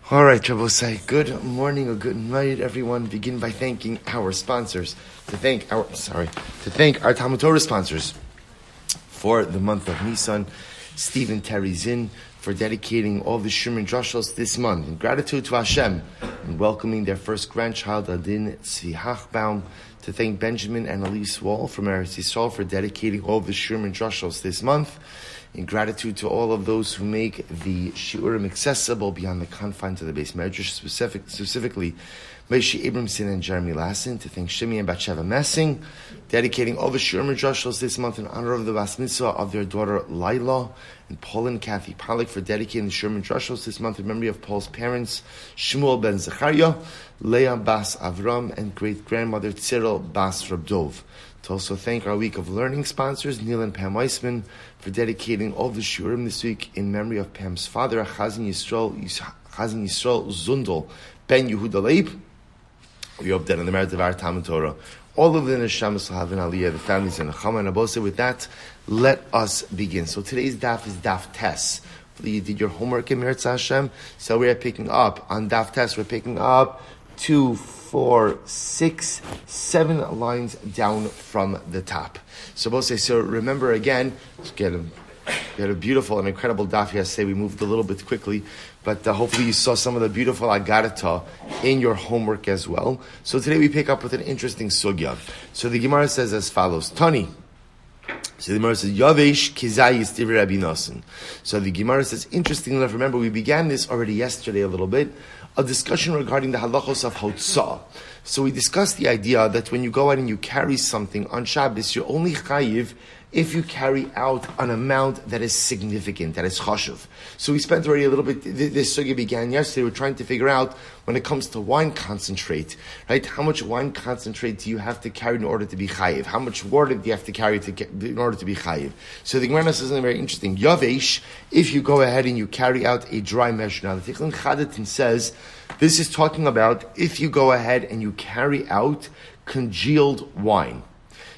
All right, Rabosai, good morning or good night, everyone. Begin by thanking our sponsors. To thank our Talmud Torah sponsors for the month of Nisan, Czinn Teri Kahn Czinn, for dedicating all the Shimmy Batsheva this month. In gratitude to Hashem and welcoming their first grandchild, Adin Tzvi Hochbaum. To thank Benjamin and Elys Wohl from Elys Wohl for dedicating all the Shimmy Batsheva this month. In gratitude to all of those who make the shiurim accessible beyond the confines of the Beis Midrash, specifically Moishe, Abramson, and Jeremy Lasson. To thank Shimmy Batsheva Messing, dedicating all the shiurim Midrashos this month in honor of the Bas Mitzva of their daughter Lilah, and Paul and Kathy Pollack for dedicating the shiurim Midrashos this month in memory of Paul's parents Shmuel ben Zechariah, Leah Bas Avrohom, and great-grandmother Tziril Bas Rav Dov. To also thank our Week of Learning sponsors, Neil and Pam Weissman, for dedicating all the shurim this week in memory of Pam's father, Chazin Yisrael Zundel ben Yehuda Leib. We hope that on the merit of our Talmud Torah, all of the neshamas will have an aliyah, the families and Chama and Abose. With that, let us begin. So today's daf is daf tes. You did your homework in Meretz Hashem, so we are picking up on daf tes. We're picking up 2, 4, 6, 7 lines down from the top. So remember again, get a beautiful and incredible daf yesterday. We moved a little bit quickly, but hopefully you saw some of the beautiful agarata in your homework as well. So today we pick up with an interesting sugya. So the Gemara says as follows, Tani. So the Gemara says, Yavesh kizayis tivri Rabbi Nisan. So the Gemara says, interestingly enough, remember we began this already yesterday a little bit, a discussion regarding the halachos of hotzah. So we discussed the idea that when you go out and you carry something on Shabbos, you're only chayiv if you carry out an amount that is significant, that is chashuv. So we spent already a little bit, this sugya began yesterday, we're trying to figure out when it comes to wine concentrate, right? How much wine concentrate do you have to carry in order to be chayiv? How much water do you have to carry in order to be chayiv? So the Gemara says something very interesting. Yavesh, if you go ahead and you carry out a dry measure. Now the Tikkun Chadatin says, this is talking about if you go ahead and you carry out congealed wine.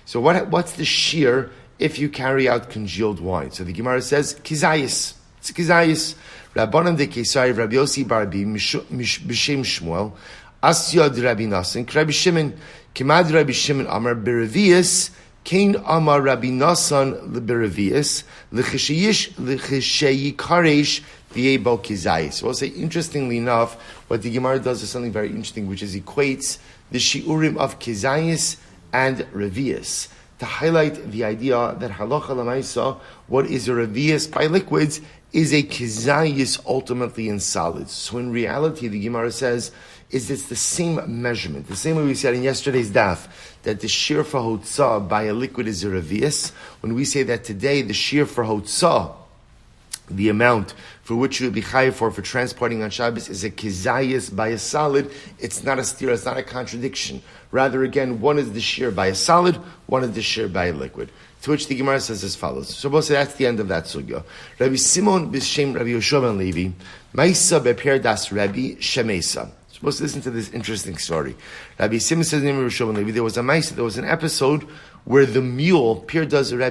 So what's the shear if you carry out congealed wine? So the Gemara says, Kizayis. It's Kizayis. Rabbanan de Kesari, Rabbi Yossi Barbi, B'Shem Shmuel, Asyad Rabbi Nisan, Rabbi Shimon, Kimad Rabbi Shimon Amar Beravias, Kain Amar Rabbi Nisan Beravias, L'Chesheyi Karesh, V'Yebo Kizayis. So I'll say, interestingly enough, what the Gemara does is something very interesting, which is equates the shiurim of Kizayis and Revias, to highlight the idea that halacha l'maisa, what is a revius by liquids, is a kizayis ultimately in solids. So in reality, the Gemara says, is it's the same measurement. The same way we said in yesterday's daf, that the shear for hotzah by a liquid is a revius. When we say that today, the shear for hotzah, the amount for which you would be chayiv for transporting on Shabbos, is a kizayis by a solid. It's not a steer, it's not a contradiction. Rather, again, one is the shear by a solid, one is the shear by a liquid. To which the Gemara says as follows. So we'll say that's the end of that sugya. Rabbi Simon b'Shem Rabbi Yoshua ben Levi, Maisa beper das Rabbi Shemesa. Supposed to listen to this interesting story. Rabbi Simon says in the name of Yoshua ben Levi, there was an episode where the mule, Pir does a mule,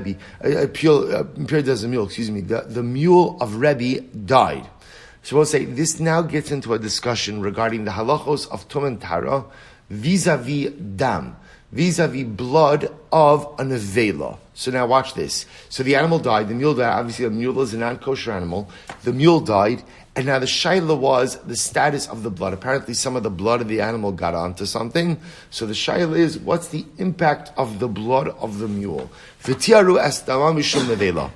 the mule of Rebbe died. So we'll say this now gets into a discussion regarding the halachos of Tum and Tara vis-a-vis dam, vis-a-vis blood of a nevela. So now watch this. So the animal died, the mule died, obviously a mule is a non-kosher animal, the mule died, and now the shaila was the status of the blood. Apparently some of the blood of the animal got onto something. So the shaila is, what's the impact of the blood of the mule? V'tiaru astama mishum nevela.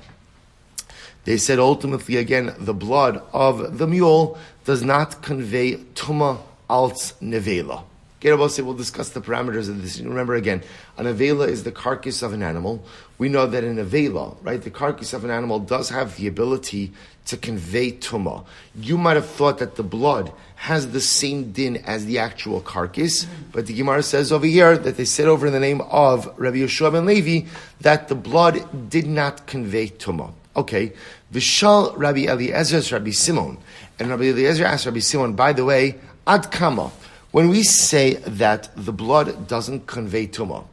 They said ultimately, again, the blood of the mule does not convey tuma alts nevela. We'll discuss the parameters of this. Remember again, an avela is the carcass of an animal. We know that an avela, right, the carcass of an animal does have the ability to convey tumah. You might have thought that the blood has the same din as the actual carcass, but the Gemara says over here that they said over in the name of Rabbi Yoshua ben Levi that the blood did not convey tumah. Okay, Vishal Rabbi Eliezer, Rabbi Simon, and Rabbi Eliezer asked Rabbi Simon, by the way, ad kama. When we say that the blood doesn't convey tumah,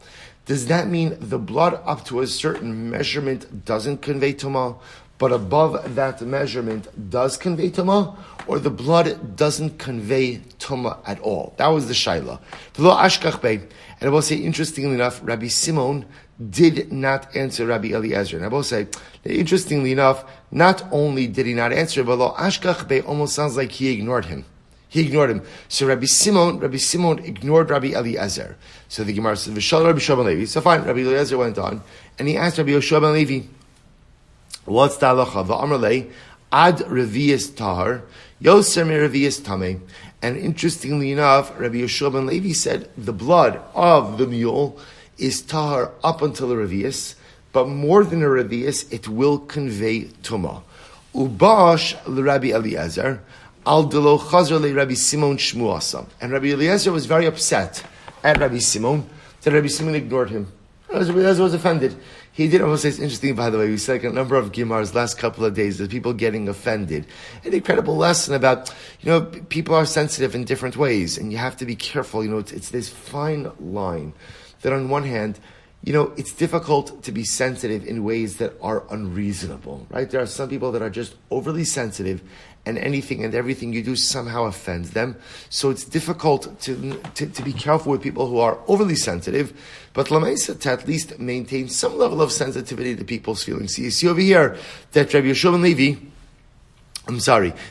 does that mean the blood up to a certain measurement doesn't convey tumah? but above that measurement does convey tumah, or the blood doesn't convey tumah at all. That was the shaila. And I will say, interestingly enough, Rabbi Simon did not answer Rabbi Eliezer. And I will say, interestingly enough, not only did he not answer, but lo ashkach be almost sounds like he ignored him. He ignored him. So Rabbi Simon ignored Rabbi Eliezer. So the Gemara says, V'shal Rabbi Yoshua ben Levi. So fine, Rabbi Eliezer went on, and he asked Rabbi Yoshua ben Levi, what's the halacha? V'amar lei, ad revius tahar, yoser me revius tameh. And interestingly enough, Rabbi Yoshua ben Levi said, the blood of the mule is tahar up until a revius, but more than a revius, it will convey tumah. Ubash l'Rabbi Eliezer, al delo chazar le Rabbi Simon shmu asam. And Rabbi Eliezer was very upset at Rabbi Simon, that Rabbi Simon ignored him. Rabbi Eliezer was offended. He did almost say, it's interesting, by the way, we said like a number of Gemaras last couple of days, there's people getting offended. An incredible lesson about, people are sensitive in different ways, and you have to be careful. It's this fine line that on one hand, it's difficult to be sensitive in ways that are unreasonable, right? There are some people that are just overly sensitive, and anything and everything you do somehow offends them. So it's difficult to be careful with people who are overly sensitive, but Lamaisa to at least maintain some level of sensitivity to people's feelings. So you see over here that Rabbi Yoshua ben Levi,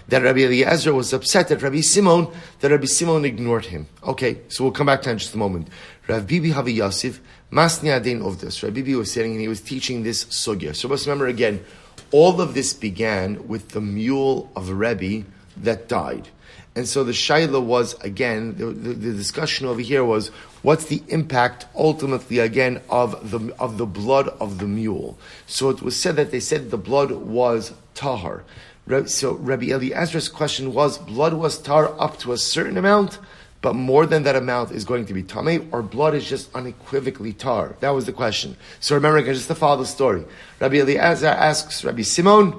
that Rabbi Eliezer was upset at Rabbi Simon, that Rabbi Simon ignored him. Okay, so we'll come back to that in just a moment. Rav Bibi Havi Yosef, Masni Adin Uvdas. Rabbi Bibi was sitting and he was teaching this sugya. So let's remember again, all of this began with the mule of Rebbe that died. And so the shaila was, again, the discussion over here was, what's the impact, ultimately, again, of the blood of the mule? So it was said that they said the blood was tahar. So Rabbi Eliezer's question was, blood was tahar up to a certain amount, but more than that amount is going to be tameh, or blood is just unequivocally tar? That was the question. So remember, again, just to follow the story. Rabbi Eliezer asks Rabbi Simon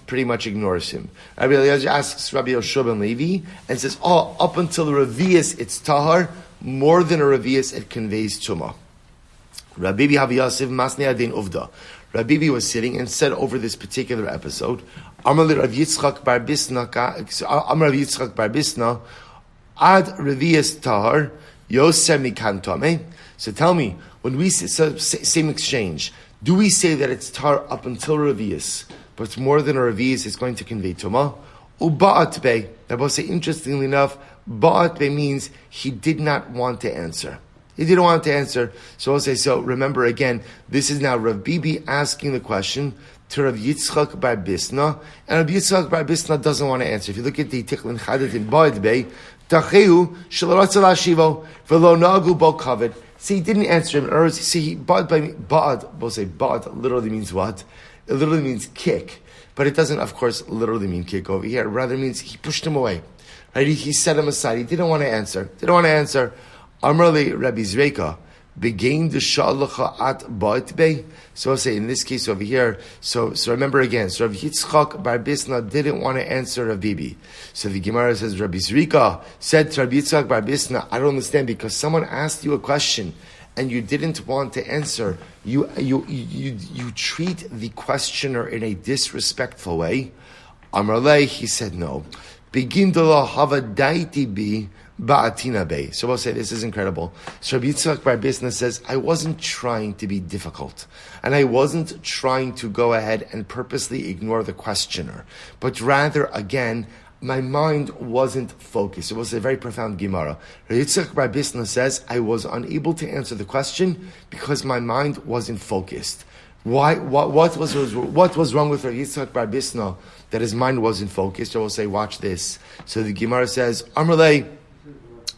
pretty much ignores him. Rabbi Eliezer asks Rabbi Yoshua ben Levi, and says, up until the revius it's tahar, more than a revius it conveys tumah. Rabbi Bibi Havi Yosef Masnei Adin Uvda. Rabbi Bibi was sitting and said over this particular episode, Amar Rav Yitzchak bar Bisna, Ad revius tahar, yoser mikan tameh. So tell me, when we say, same exchange, do we say that it's tar up until revius, but more than a revius is going to convey tumah? Uba'at be. I will say, interestingly enough, ba'at be means he did not want to answer. He didn't want to answer. So I'll say, so remember again, this is now Rav Bibi asking the question to Rav Yitzchak bar Bisna, and Rav Yitzchak bar Bisna doesn't want to answer. If you look at the Tiklin Chadet in Ba'at Bey, Tacheu shelaratzel ashivo v'lo nagu bo kavod. See, he didn't answer him. Or see, he ba'ad. We'll say ba'ad literally means what? It literally means kick, but it doesn't, of course, literally mean kick over here. It rather means he pushed him away. Right? He set him aside. He didn't want to answer. Amrli Rabbi Zreika began the shalacha at ba'at bey. So I'll say in this case over here. So remember again. So Rav Yitzchak bar Bisna didn't want to answer Rav Bibi. So the Gemara says Rabbi Zreika said to Rav Yitzchak bar Bisna, I don't understand, because someone asked you a question and you didn't want to answer. You treat the questioner in a disrespectful way. Amrli, he said no. Begin to la havadaiti bi. Ba'atina Bey. So we'll say this is incredible. So Rabbi Yitzchak bar Bisna says, I wasn't trying to be difficult, and I wasn't trying to go ahead and purposely ignore the questioner, but rather, again, my mind wasn't focused. It was a very profound Gemara. Rabbi Yitzchak bar Bisna says, I was unable to answer the question because my mind wasn't focused. Why? What was wrong with Rabbi Yitzchak bar Bisna that his mind wasn't focused? I will say, watch this. So the Gemara says, Amrlei,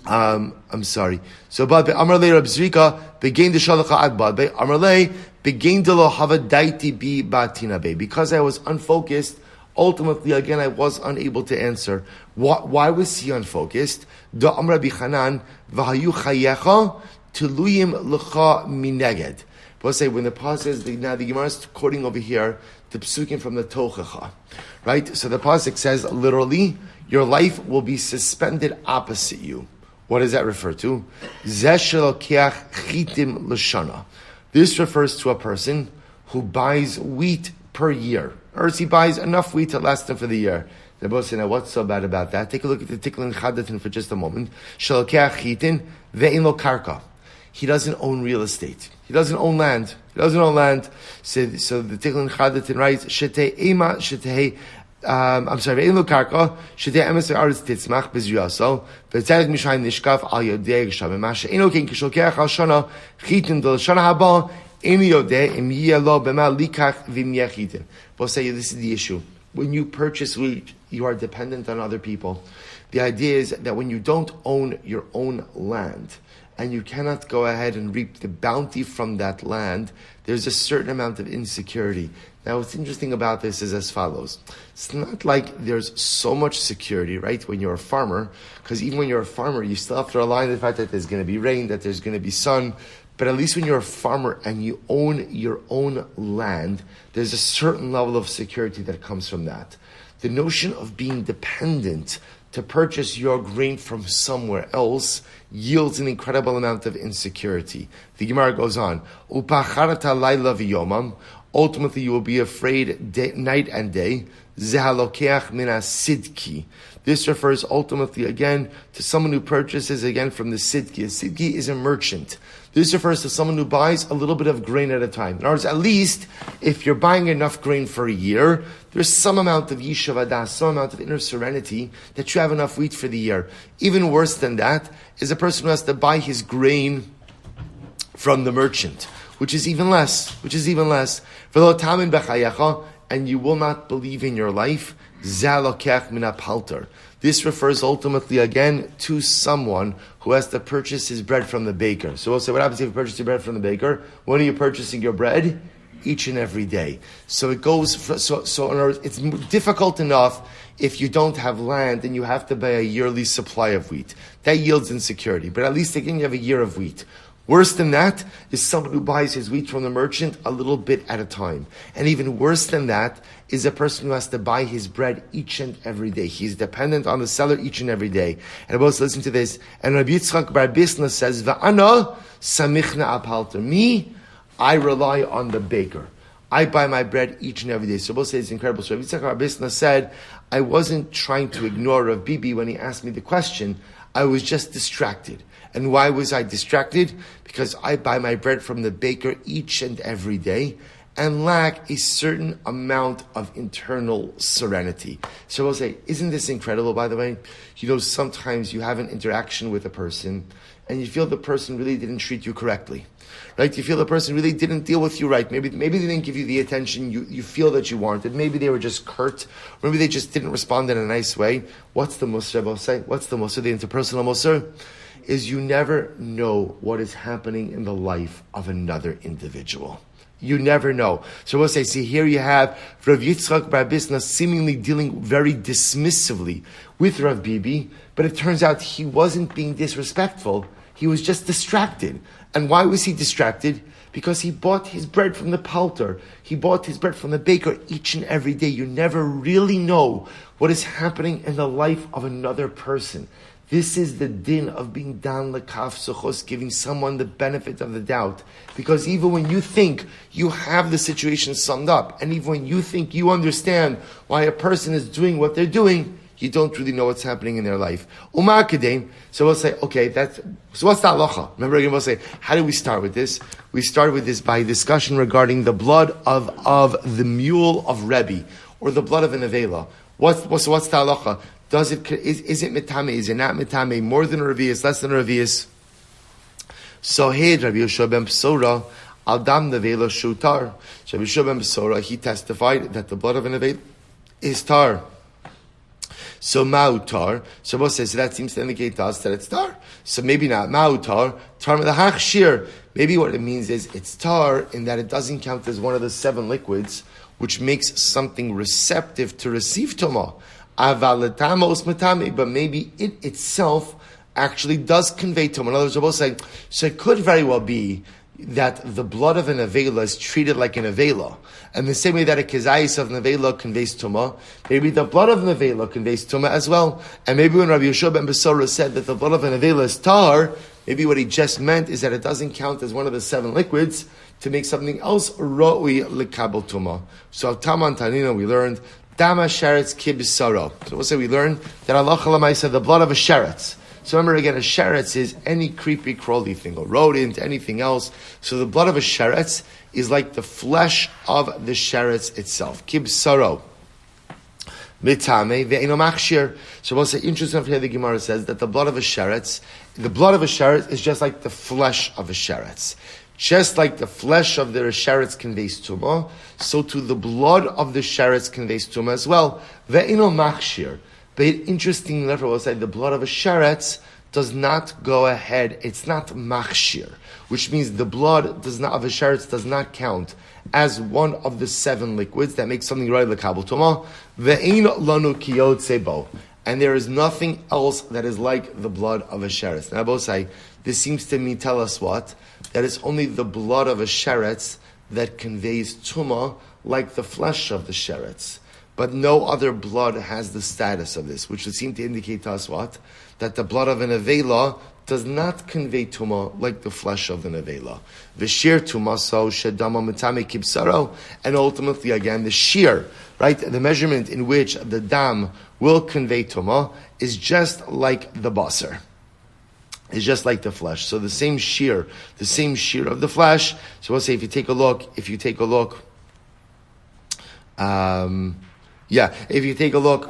I'm sorry. So, but Amarle Rab Zrika began the shalacha ad bad. Amarle began the lo havadaiti bi batina be. Because I was unfocused, ultimately again I was unable to answer. Why was he unfocused? Da Amra bichanan v'hayu chayecha tuluyim lecha mineged. We'll say when the pasuk says now the Gemara is quoting over here the psukim from the Tochacha, right? So the pasuk says literally, your life will be suspended opposite you. What does that refer to? This refers to a person who buys wheat per year. Or he buys enough wheat to last him for the year. The boss said, now what's so bad about that? Take a look at the tiklin chadatin for just a moment. Shalokech chitin ve'in lo karka. He doesn't own real estate. He doesn't own land. So the tiklin chadatin writes, shetei ema shetei. Ve'in lo karka shetei emes ha'aretz titzmach bezriyaso ve'tzedek mishayin nishkaf al yodei geshavim masha eno ken kisholkech al shana chitin del shana haba eno yodei im yiyalo b'ma likach v'im yechitin. We'll say this is the issue. When you purchase wheat, you are dependent on other people. The idea is that when you don't own your own land, and you cannot go ahead and reap the bounty from that land, there's a certain amount of insecurity. Now, what's interesting about this is as follows. It's not like there's so much security, right, when you're a farmer, because even when you're a farmer, you still have to rely on the fact that there's going to be rain, that there's going to be sun. But at least when you're a farmer and you own your own land, there's a certain level of security that comes from that. The notion of being dependent to purchase your grain from somewhere else yields an incredible amount of insecurity. The Gemara goes on, Upacharata Lilah v'yomam. Ultimately, you will be afraid night and day. Zehalokeach mina sidki. This refers ultimately again to someone who purchases again from the sidki. A sidki is a merchant. This refers to someone who buys a little bit of grain at a time. In other words, at least if you're buying enough grain for a year, there's some amount of yishuv adas, some amount of inner serenity that you have enough wheat for the year. Even worse than that is a person who has to buy his grain from the merchant, which is even less. V'lo tamin b'chayecha, and you will not believe in your life. Zalokech min hapalter. This refers ultimately again to someone who has to purchase his bread from the baker. So we'll say, what happens if you purchase your bread from the baker? When are you purchasing your bread? Each and every day. So it goes, so in other words, it's difficult enough if you don't have land and you have to buy a yearly supply of wheat. That yields insecurity. But at least again, you have a year of wheat. Worse than that is someone who buys his wheat from the merchant a little bit at a time. And even worse than that is a person who has to buy his bread each and every day. He's dependent on the seller each and every day. And I also listen to this. And Rabbi Yitzchak bar Bisna says, Va'ana samichna apalter. Me, I rely on the baker. I buy my bread each and every day. So we'll say it's incredible. So Rabbi Yitzchak bar Bisna said, I wasn't trying to ignore Rav Bibi when he asked me the question. I was just distracted. And why was I distracted? Because I buy my bread from the baker each and every day and lack a certain amount of internal serenity. So I'll say, isn't this incredible, by the way? You know, sometimes you have an interaction with a person and you feel the person really didn't treat you correctly. Right? You feel the person really didn't deal with you right. Maybe they didn't give you the attention you feel that you wanted. Maybe they were just curt. Or maybe they just didn't respond in a nice way. What's the Musar, I'll say? What's the Musar, the interpersonal Musar? Is you never know what is happening in the life of another individual. You never know. So we'll say, see, here you have Rav Yitzchak bar Bisna seemingly dealing very dismissively with Rav Bibi, but it turns out he wasn't being disrespectful. He was just distracted. And why was he distracted? Because he bought his bread from the palter. He bought his bread from the baker each and every day. You never really know what is happening in the life of another person. This is the din of being dan lekaf suchos, giving someone the benefit of the doubt. Because even when you think you have the situation summed up, and even when you think you understand why a person is doing what they're doing, you don't really know what's happening in their life. Umar kedem. So we'll say, okay, so what's the halacha? Remember, we'll say, how do we start with this? We start with this by discussion regarding the blood of the mule of Rebbe, or the blood of an avela. What's the halacha? Is it mitame? Is it not mitame? More than a revius, less than a revius? So hey, Rabbi Yeshua ben Pesora, al dam nevela shutar. Rabbi Yeshua ben Pesora, he testified that the blood of an avela is tar. So ma'utar. So we'll say, so that seems to indicate to us that it's tar. So maybe not ma'utar. Tar medachach shir. Maybe what it means is it's tar in that it doesn't count as one of the 7 liquids, which makes something receptive to receive tumah. But maybe it itself actually does convey tumah. In other words, we're both saying, so it could very well be that the blood of an avela is treated like an avela. And the same way that a kezayis of an avela conveys tumah, maybe the blood of an avela conveys tumah as well. And maybe when Rabbi Yeshua ben Pesora said that the blood of an avela is tar, maybe what he just meant is that it doesn't count as one of the 7 liquids to make something else roi lekabel tuma. So Taman Tanina we learned dama sheretz kibsaro. So we'll say we learned that Allah Lamaisa, the blood of a sheretz. So remember again, a sheretz is any creepy crawly thing, a rodent, anything else. So the blood of a sheretz is like the flesh of the sheretz itself. Kibsaro. Mitame ve'eno machshir. So we'll say, interesting enough here, the Gemara says that the blood of a sheretz is just like the flesh of a sheretz. Just like the flesh of the sheretz conveys tumah, so too the blood of the sheretz conveys tumah as well. Ve'eno machshir. But interesting enough, we'll say the blood of a sheretz does not go ahead. It's not machshir, which means the blood of a sheretz does not count as one of the 7 liquids that make something right lekabel tumah. Ve'ein lanu kiyotze bo, and there is nothing else that is like the blood of a sheretz. Now, both say this seems to me tell us what, that it's only the blood of a sheretz that conveys tumah like the flesh of the sheretz. But no other blood has the status of this, which would seem to indicate to us what? That the blood of an avela does not convey tumah like the flesh of the avela. The sheer tumah so shedama mitame kibsaro, and ultimately again the sheer, right? The measurement in which the dam will convey tumah is just like the basar. It's just like the flesh. So the same sheer of the flesh. So we'll say if you take a look, if you take a look,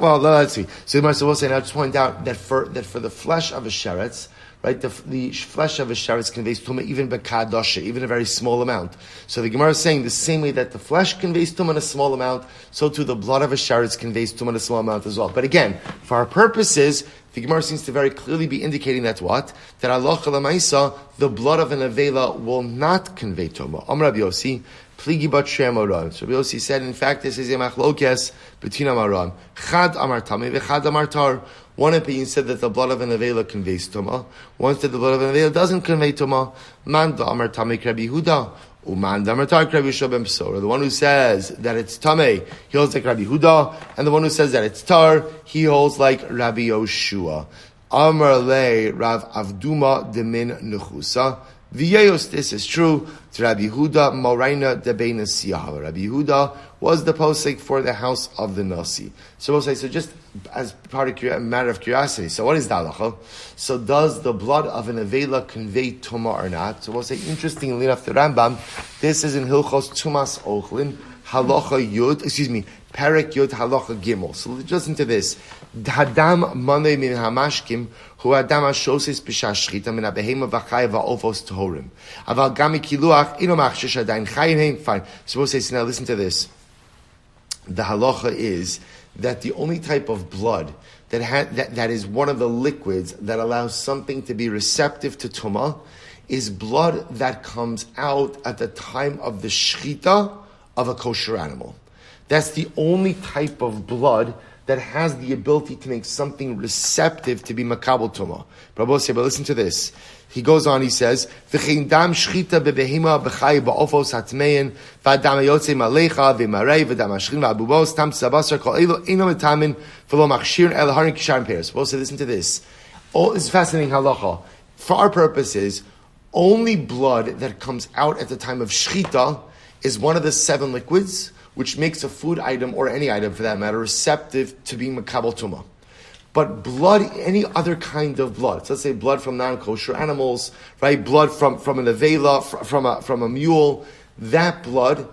well, let's see. So the Master will say, and I'll just point out that for the flesh of a sheretz, right, the flesh of a sheretz conveys tumah even bekadosha, even a very small amount. So the Gemara is saying the same way that the flesh conveys tumah in a small amount, so too the blood of a sheretz conveys tumah in a small amount as well. But again, for our purposes, the Gemara seems to very clearly be indicating that what? That Allah Lamaisa, the blood of an avela will not convey tumah. Rabbi Yossi, Pligi Batsheva Messing. So Rabbi Yossi said, in fact, this is a machlokes between Amaram. Chad Amar Tameh v'Chad Amar Tar. One opinion said that the blood of an avela conveys tumah. One said the blood of an avela doesn't convey tumah. Man da Amar Tameh Rabbi Huda. Uman da Amar Tar Rabbi Shobem Sor. The one who says that it's tameh, he holds like Rabbi Huda, and the one who says that it's tar, he holds like Rabbi Yoshua. Amar le Rav Avduma demin nechusa. V'yeyos, this is true. To Rabbi Yehuda, Moraina debeina siyah. Rabbi Yehuda was the posek for the house of the Nasi. So we'll say, so just as part of a matter of curiosity, so what is the halacha? So does the blood of an avela convey tumah or not? So we'll say, interestingly enough, the Rambam, this is in Hilchos Tumas Ochlin, halacha yud, Perek Yod Halacha Gimel. So listen to this. Hadam Manei min Hamashkim Hu Adam Ashoses B'Shashchita min Abehema V'Chai V'Ovos Tohorim. Aval Gami Kiluach Ino Machshesh Adayin Chayim. Fine. So we'll say, so now listen to this. The halacha is that the only type of blood that is one of the liquids that allows something to be receptive to tumah is blood that comes out at the time of the shchita of a kosher animal. That's the only type of blood that has the ability to make something receptive to be makabel tumah. But listen to this. He goes on, he says, V'chein dam shchita bebehima b'chai ba'ofos hatmein v'adam yotze malecha v'marei v'dam ashchin v'abubos tam tzabasar kol elo eno metamin v'lo machshir el harin kisharim peres. But also listen to this. Oh, this is fascinating halacha. For our purposes, only blood that comes out at the time of shchita is one of the 7 liquids which makes a food item, or any item for that matter, receptive to being makabel tumah. But blood, any other kind of blood, so let's say blood from non-kosher animals, right? Blood from an avela, from a mule, that blood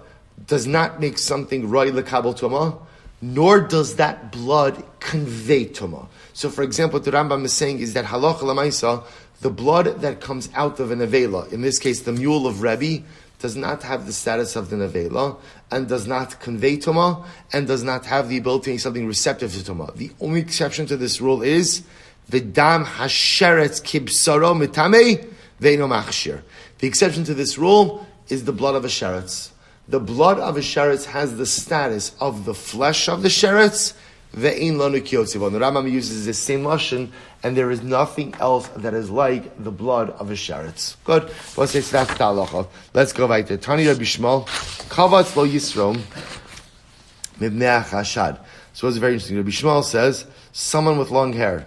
does not make something roi lekabel tumah, nor does that blood convey tumah. So, for example, what the Rambam is saying is that halacha l'maisa, the blood that comes out of an avela, in this case the mule of Rebbe, does not have the status of the nevela, and does not convey tumah, and does not have the ability to make something receptive to tumah. The only exception to this rule is v'dam hasheretz kibsaro mitame ve'ino machshir. The exception to this rule is the blood of a sheretz. The blood of a sheretz has the status of the flesh of the sheretz. Ve'in lanu kiyotziv. The Rambam uses the same lashon, and there is nothing else that is like the blood of a sheretz. Good. Let's say that's the halacha. Let's go right there. Tani Rabbi Shmuel, kavatz lo yisrom mibnei hashad. So it's very interesting. Rabbi Shmuel says someone with long hair.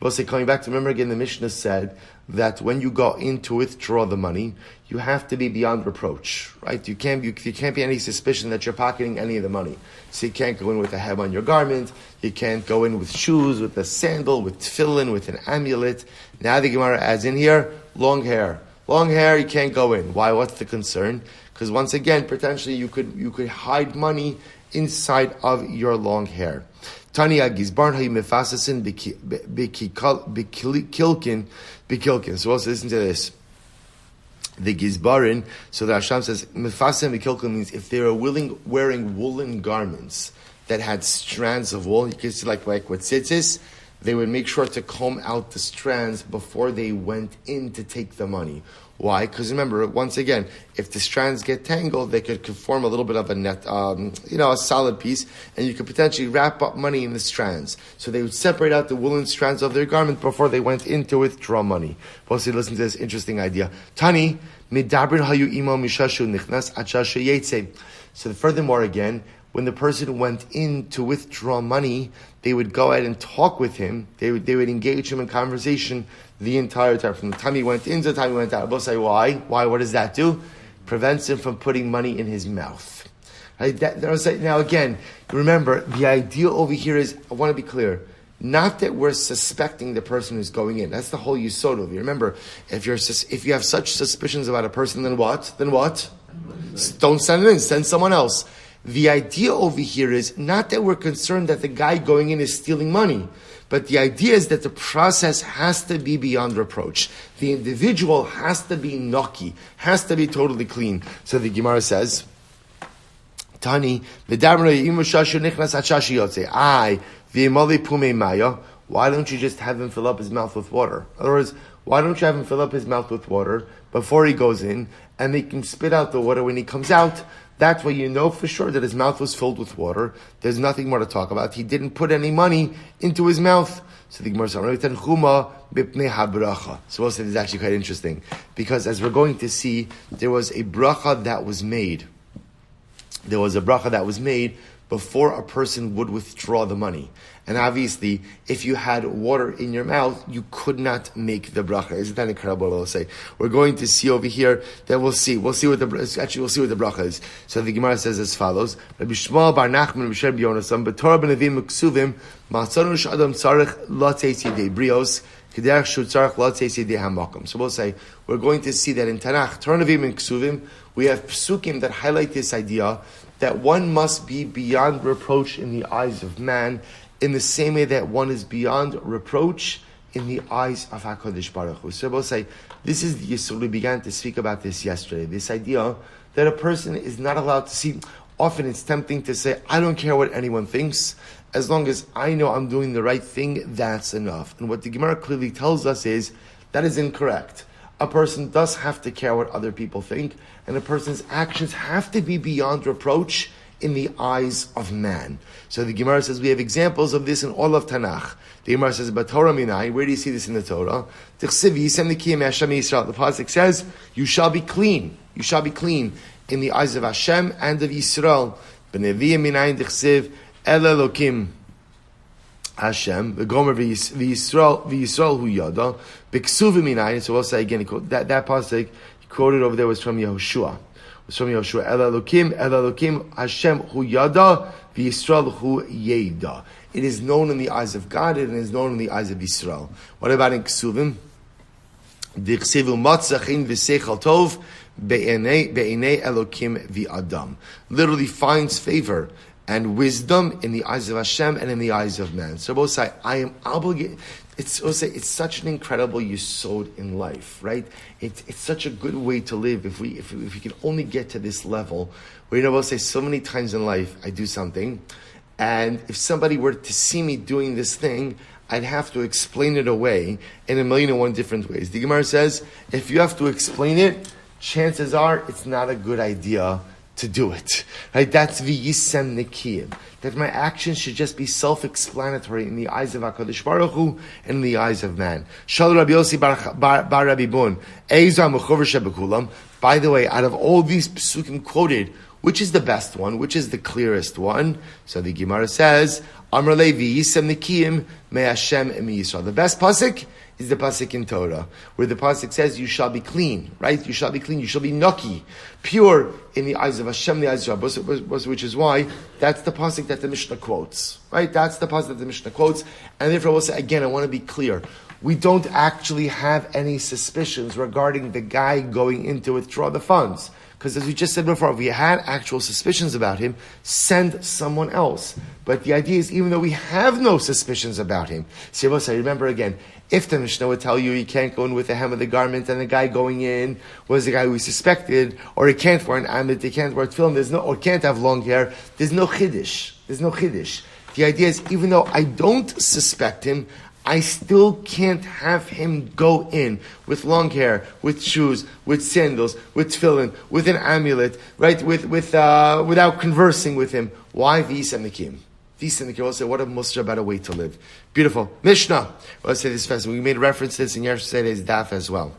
We'll say, coming back to, remember again, the Mishnah said that when you go in to withdraw the money, you have to be beyond reproach, right? You can't be any suspicion that you're pocketing any of the money. So you can't go in with a hem on your garment. You can't go in with shoes, with a sandal, with tefillin, with an amulet. Now the Gemara adds in here, long hair. Long hair, you can't go in. Why? What's the concern? Because once again, potentially you could hide money inside of your long hair. Tanya Gizbarn hay mefasasin bikilkin. So also listen to this. The Gizbarin, so the Hashem says, mefasasin bikilkin means if they were wearing woolen garments that had strands of wool, you can see like what tzitzis, they would make sure to comb out the strands before they went in to take the money. Why? Because remember, once again, if the strands get tangled, they could form a little bit of a net, a solid piece, and you could potentially wrap up money in the strands. So they would separate out the woolen strands of their garment before they went in to withdraw money. We'll listen to this interesting idea. Tani, midabrin hayu imo mishashu nichnas achashu yetze. So furthermore again, when the person went in to withdraw money, they would go ahead and talk with him. They would engage him in conversation the entire time. From the time he went in to the time he went out. We'll say, why? Why? What does that do? Prevents him from putting money in his mouth. Right? Now again, remember, the idea over here is, I want to be clear, not that we're suspecting the person who's going in. That's the whole yisod of it. Remember, if you have such suspicions about a person, then what? Don't send him in, send someone else. The idea over here is not that we're concerned that the guy going in is stealing money, but the idea is that the process has to be beyond reproach. The individual has to be naki, has to be totally clean. So the Gemara says, Tani, why don't you just have him fill up his mouth with water? In other words, why don't you have him fill up his mouth with water before he goes in, and they can spit out the water when he comes out? That way you know for sure that his mouth was filled with water. There's nothing more to talk about. He didn't put any money into his mouth. So the Gemara says, so we'll say this is actually quite interesting. Because as we're going to see, there was a bracha that was made. There was a bracha that was made before a person would withdraw the money. And obviously, if you had water in your mouth, you could not make the bracha. Isn't that incredible? I'll say. We're going to see over here that we'll see what the bracha is. So the Gemara says as follows: Rabbi Shmuel bar Nachman b'Shem Yonasan b'Torah b'Nevim Ksuvim Ma'asanu sh'Adam tzarich latzeis yedei brios k'derech shu tzarich latzeis yedei hamakom. So we'll say we're going to see that in Tanakh, Torah Nevim and Ksuvim, we have psukim that highlight this idea that one must be beyond reproach in the eyes of man, in the same way that one is beyond reproach in the eyes of HaKadosh Baruch Hu. So we'll say, this is the Yisur. We began to speak about this yesterday. This idea that a person is not allowed to see. Often it's tempting to say, I don't care what anyone thinks. As long as I know I'm doing the right thing, that's enough. And what the Gemara clearly tells us is, that is incorrect. A person does have to care what other people think, and a person's actions have to be beyond reproach in the eyes of man. So the Gemara says we have examples of this in all of Tanakh. The Gemara says, "But Torah minai." Where do you see this in the Torah? The pasuk says, "You shall be clean. You shall be clean in the eyes of Hashem and of Yisrael." B'neviim minai dichsev el Elokim Hashem v'gomer v'Yisrael hu yada b'ksuvim minai. So we'll say again that pasuk quoted over there was from Yehoshua. Was from Yehoshua. El Elokim Hashem hu yada v'Yisrael hu yeda. It is known in the eyes of God and it is known in the eyes of Yisrael. What about in Ksuvim? Dichsevu matzachin v'seichel tov be'enei Elokim v'Adam. Literally finds favor and wisdom in the eyes of Hashem and in the eyes of man. So both say, I am obligated. It's such an incredible yesod in life, right? It's such a good way to live if we can only get to this level where we'll say so many times in life I do something, and if somebody were to see me doing this thing, I'd have to explain it away in a million and one different ways. The Gemara says if you have to explain it, chances are it's not a good idea to do it, right? That's v'yisem nekiyim. That my actions should just be self-explanatory in the eyes of HaKadosh Baruch Hu and in the eyes of man. Shal Rabbi Yossi bar Rabbi Bun, Eiza mechover shebekulam. By the way, out of all these psukim quoted, Which is the best one? Which is the clearest one? So the Gemara says, Amar Levi Yisem Nikim Me Hashem Em Yisrael. The best pasuk is the pasuk in Torah, where the pasuk says, "You shall be clean." Right? You shall be clean. You shall be naki, pure in the eyes of Hashem, the eyes of Yisrael. Which is why that's the pasuk that the Mishnah quotes. Right? That's the pasuk that the Mishnah quotes. And therefore, we'll say again. I want to be clear. We don't actually have any suspicions regarding the guy going in to withdraw the funds. Because as we just said before, if we had actual suspicions about him, send someone else. But the idea is, even though we have no suspicions about him, remember again, if the Mishnah would tell you can't go in with the hem of the garment and the guy going in was the guy we suspected, or he can't wear an amit, he can't wear tefillin, or can't have long hair, there's no chiddush. There's no chiddush. The idea is, even though I don't suspect him, I still can't have him go in with long hair, with shoes, with sandals, with tefillin, with an amulet, right? Without conversing with him. Why V'yisem Nikim? V'yisem Nikim. We'll say, what a muster about a way to live. Beautiful. Mishnah. Let's say this fast. We made reference to this in yesterday's daf as well.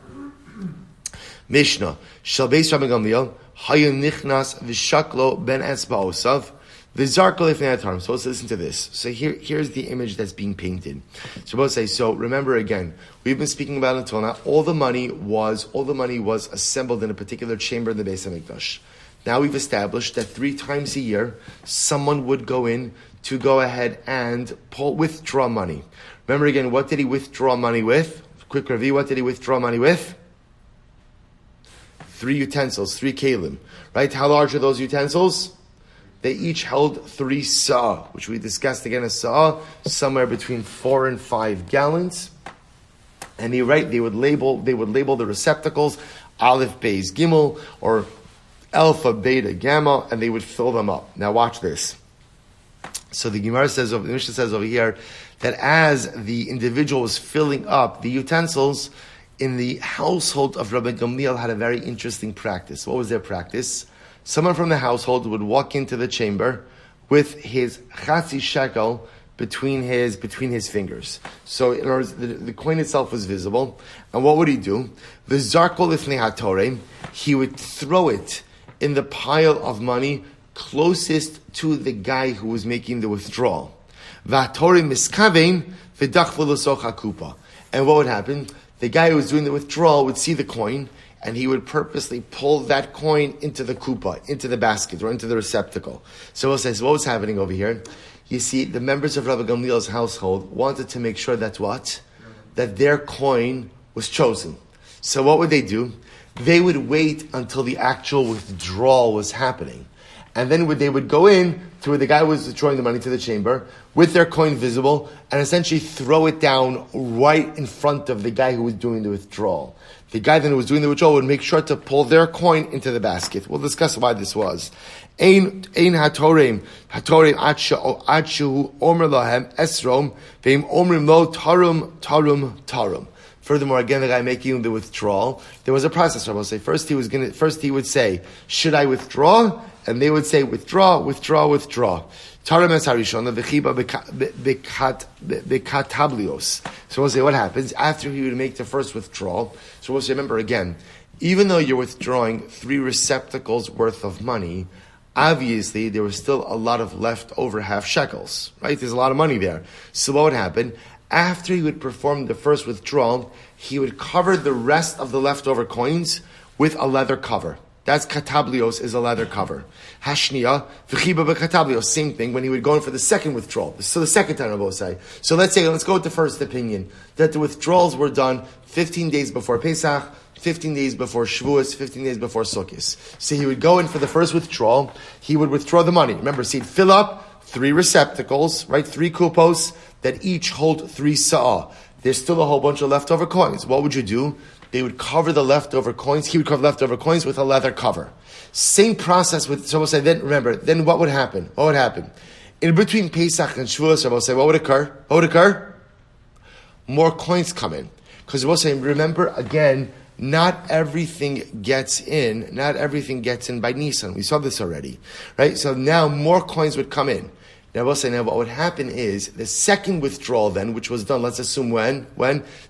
Mishnah. Shal Beis Rabbi Gamliel Hayun Nichnas V'Shaklo Ben Esba'osav. So let's listen to this. So here's the image that's being painted. So we'll say, so remember again, we've been speaking about until now, all the money was assembled in a particular chamber in the Beis Midrash. Now we've established that 3 times a year, someone would go in to go ahead and withdraw money. Remember again, what did he withdraw money with? Quick review, what did he withdraw money with? 3 utensils, 3 kalim. Right? How large are those utensils? They each held 3 sa'ah, which we discussed again, a sa'ah, somewhere between 4 and 5 gallons. And they would label the receptacles, Aleph, Beis, Gimel, or Alpha, Beta, Gamma, and they would fill them up. Now watch this. So the Gemara says, the Mishnah says over here, that as the individual was filling up the utensils, in the household of Rabbi Gamliel had a very interesting practice. What was their practice? Someone from the household would walk into the chamber with his chatzi shekel between his fingers. So in other words, the coin itself was visible. And what would he do? The zarkol lifnei hatorei, he would throw it in the pile of money closest to the guy who was making the withdrawal. V'hatorei miskavein v'dachvu l'soch hakupa. And what would happen? The guy who was doing the withdrawal would see the coin, and he would purposely pull that coin into the kupa, into the basket, or into the receptacle. So we'll say, so what was happening over here? You see, the members of Rabbi Gamliel's household wanted to make sure that what? That their coin was chosen. So what would they do? They would wait until the actual withdrawal was happening. And then they would go in to where the guy was withdrawing the money to the chamber with their coin visible and essentially throw it down right in front of the guy who was doing the withdrawal. The guy then who was doing the withdrawal would make sure to pull their coin into the basket. We'll discuss why this was. Ein hatorem adshu omer lahem esrom veim omrim lo tarum. Furthermore, again, the guy making the withdrawal, there was a process. I will say first he would say, "Should I withdraw?" And they would say, "Withdraw." Taram es harishon v'chiba bekatablios. So we'll say, what happens after he would make the first withdrawal? So we'll say, remember again, even though you're withdrawing 3 receptacles worth of money, obviously there was still a lot of leftover half shekels, right? There's a lot of money there. So what would happen? After he would perform the first withdrawal, he would cover the rest of the leftover coins with a leather cover. That's katablios, is a leather cover. Hashniya, v'chiba b'katablios, same thing when he would go in for the second withdrawal. So the second time I will say. So let's go with the first opinion, that the withdrawals were done 15 days before Pesach, 15 days before Shavuos, 15 days before Sukkot. So he would go in for the first withdrawal, he would withdraw the money. Remember, so he'd fill up 3 receptacles, right, 3 kupos, that each hold 3 sa'ah. There's still a whole bunch of leftover coins. What would you do? They would cover the leftover coins. He would cover leftover coins with a leather cover. Same process with, so we'll say, then remember, then what would happen? What would happen? In between Pesach and Shavuos, we'll say, what would occur? What would occur? More coins come in. Because we'll say, remember, again, not everything gets in by Nisan. We saw this already. Right? So now more coins would come in. Now we'll say, now what would happen is, the second withdrawal then, which was done, let's assume when?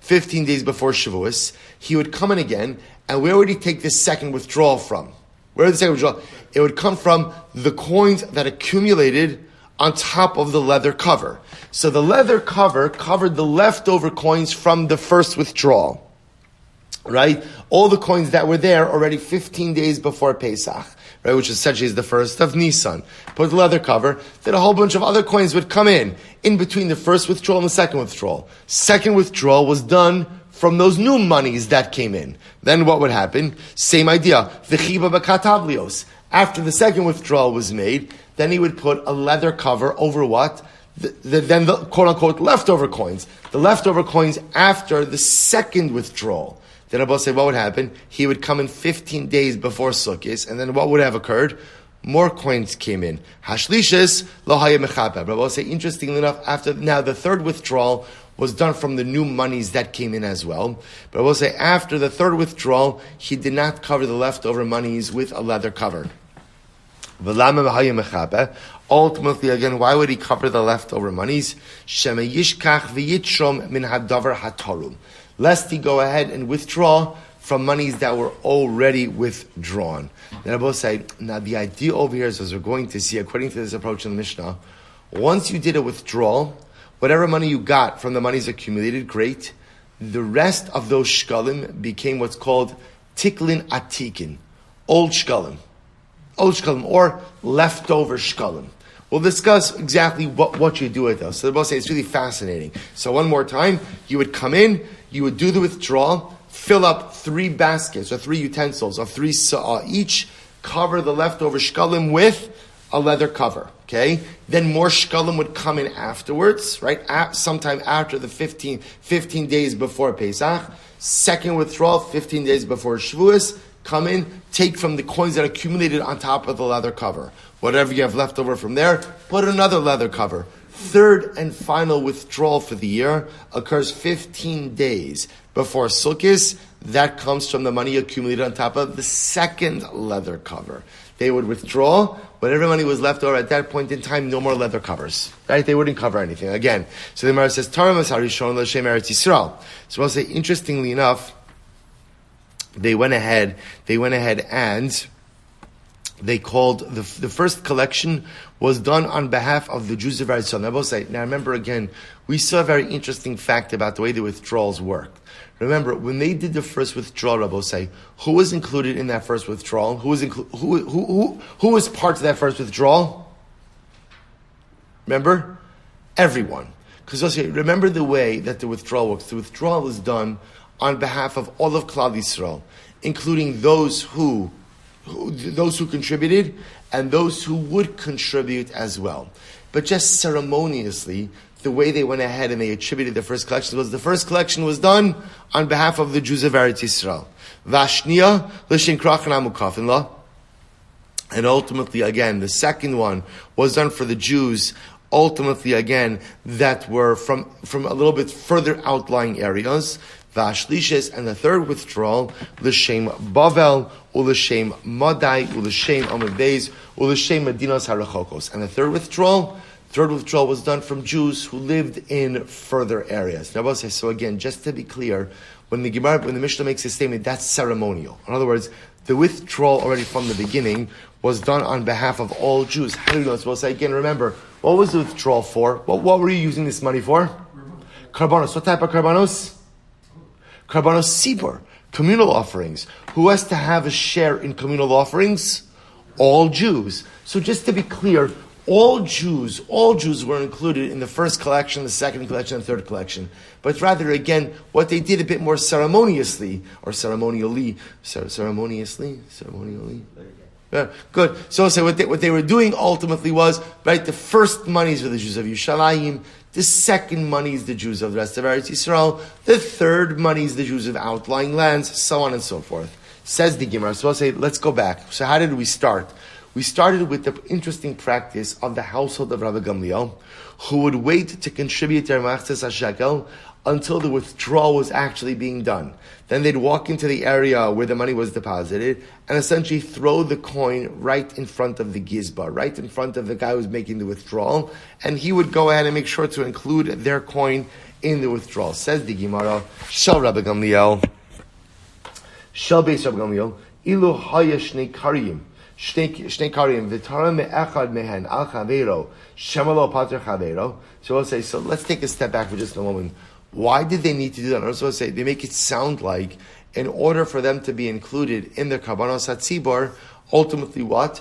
15 days before Shavuos, he would come in again, and where would he take this second withdrawal from? Where did the second withdrawal? It would come from the coins that accumulated on top of the leather cover. So the leather cover covered the leftover coins from the first withdrawal. Right? All the coins that were there already 15 days before Pesach, right? Which essentially is the first of Nisan. Put the leather cover, then a whole bunch of other coins would come in between the first withdrawal and the second withdrawal. Second withdrawal was done from those new monies that came in. Then what would happen? Same idea. V'chiba b'katablios. After the second withdrawal was made, then he would put a leather cover over what? Then the quote-unquote leftover coins. The leftover coins after the second withdrawal. Then Rabbi say, what would happen? He would come in 15 days before Sukkot, and then what would have occurred? More coins came in. Hashlishes lo haya mechaper. Rabbi say, interestingly enough, now the third withdrawal was done from the new monies that came in as well. But I will say, after the third withdrawal, he did not cover the leftover monies with a leather cover. Ultimately, again, why would he cover the leftover monies? Lest he go ahead and withdraw from monies that were already withdrawn. Then I both say, now the idea over here is, as we're going to see, according to this approach in the Mishnah, once you did a withdrawal, whatever money you got from the monies accumulated, great. The rest of those shkalim became what's called tiklin atikin, old shkalim, or leftover shkalim. We'll discuss exactly what you do with those. So they both say it's really fascinating. So one more time, you would come in, you would do the withdrawal, fill up 3 baskets or 3 utensils of 3 sa'ah each, cover the leftover shkalim with a leather cover. Okay? Then more shkalim would come in afterwards, right? Sometime after the 15 days before Pesach. Second withdrawal, 15 days before Shavuos. Come in, take from the coins that accumulated on top of the leather cover. Whatever you have left over from there, put another leather cover. Third and final withdrawal for the year occurs 15 days before Sukkot. That comes from the money accumulated on top of the second leather cover. They would withdraw whatever money was left over at that point in time. No more leather covers, right? They wouldn't cover anything again. So the Gemara says, "Torah masarishon l'shem Eretz Yisrael." So I'll say, interestingly enough, they went ahead and they called the first collection was done on behalf of the Jews of Eretz Yisrael. Now remember again, we saw a very interesting fact about the way the withdrawals worked. Remember, when they did the first withdrawal, Rabbi say, who was included in that first withdrawal? Who was part of that first withdrawal? Remember? Everyone. Because remember the way that the withdrawal works. The withdrawal was done on behalf of all of Klal Yisrael, including those who contributed and those who would contribute as well. But just ceremoniously, the way they went ahead and they attributed the first collection was the first collection was done on behalf of the Jews of Eretz Yisrael. Vashnia l'shem krachan amukafin la. And ultimately, again, the second one was done for the Jews, ultimately, again, that were from a little bit further outlying areas. Vashlishes, and the third withdrawal, l'shem Bavel, u'l'shem Madai, u'l'shem Amud Beis, u'l'shem Medinas Harachokos. And the third withdrawal was done from Jews who lived in further areas. Now, so again, just to be clear, when the Mishnah makes a statement, that's ceremonial. In other words, the withdrawal already from the beginning was done on behalf of all Jews. How do you know this? Well, say again, remember, what was the withdrawal for? What were you using this money for? Karbanos. What type of karbanos? Karbanos Sibur, communal offerings. Who has to have a share in communal offerings? All Jews. So just to be clear, all Jews were included in the first collection, the second collection, and third collection. But rather, again, what they did a bit more ceremoniously. Yeah, good. So what they were doing ultimately was, right, the first monies for the Jews of Yerushalayim, the second monies the Jews of the rest of Eretz Yisrael, the third monies the Jews of outlying lands, so on and so forth. Says the Gemara. So I'll say, let's go back. So how did we start? We started with the interesting practice of the household of Rabbi Gamliel, who would wait to contribute their machzes hashekel until the withdrawal was actually being done. Then they'd walk into the area where the money was deposited and essentially throw the coin right in front of the gizbar, right in front of the guy who's making the withdrawal, and he would go ahead and make sure to include their coin in the withdrawal. Says the Gemara, Shel Rabbi Gamliel, Shel Beis Rabbi Gamliel, Ilu haya shnei kariyim. Shnei karim v'tara me'echad mehen al chaveiro shemalo pater chaveiro. So we'll say, so let's take a step back for just a moment. Why did they need to do that? Also, say they make it sound like in order for them to be included in the karbanos hatzibor, ultimately what?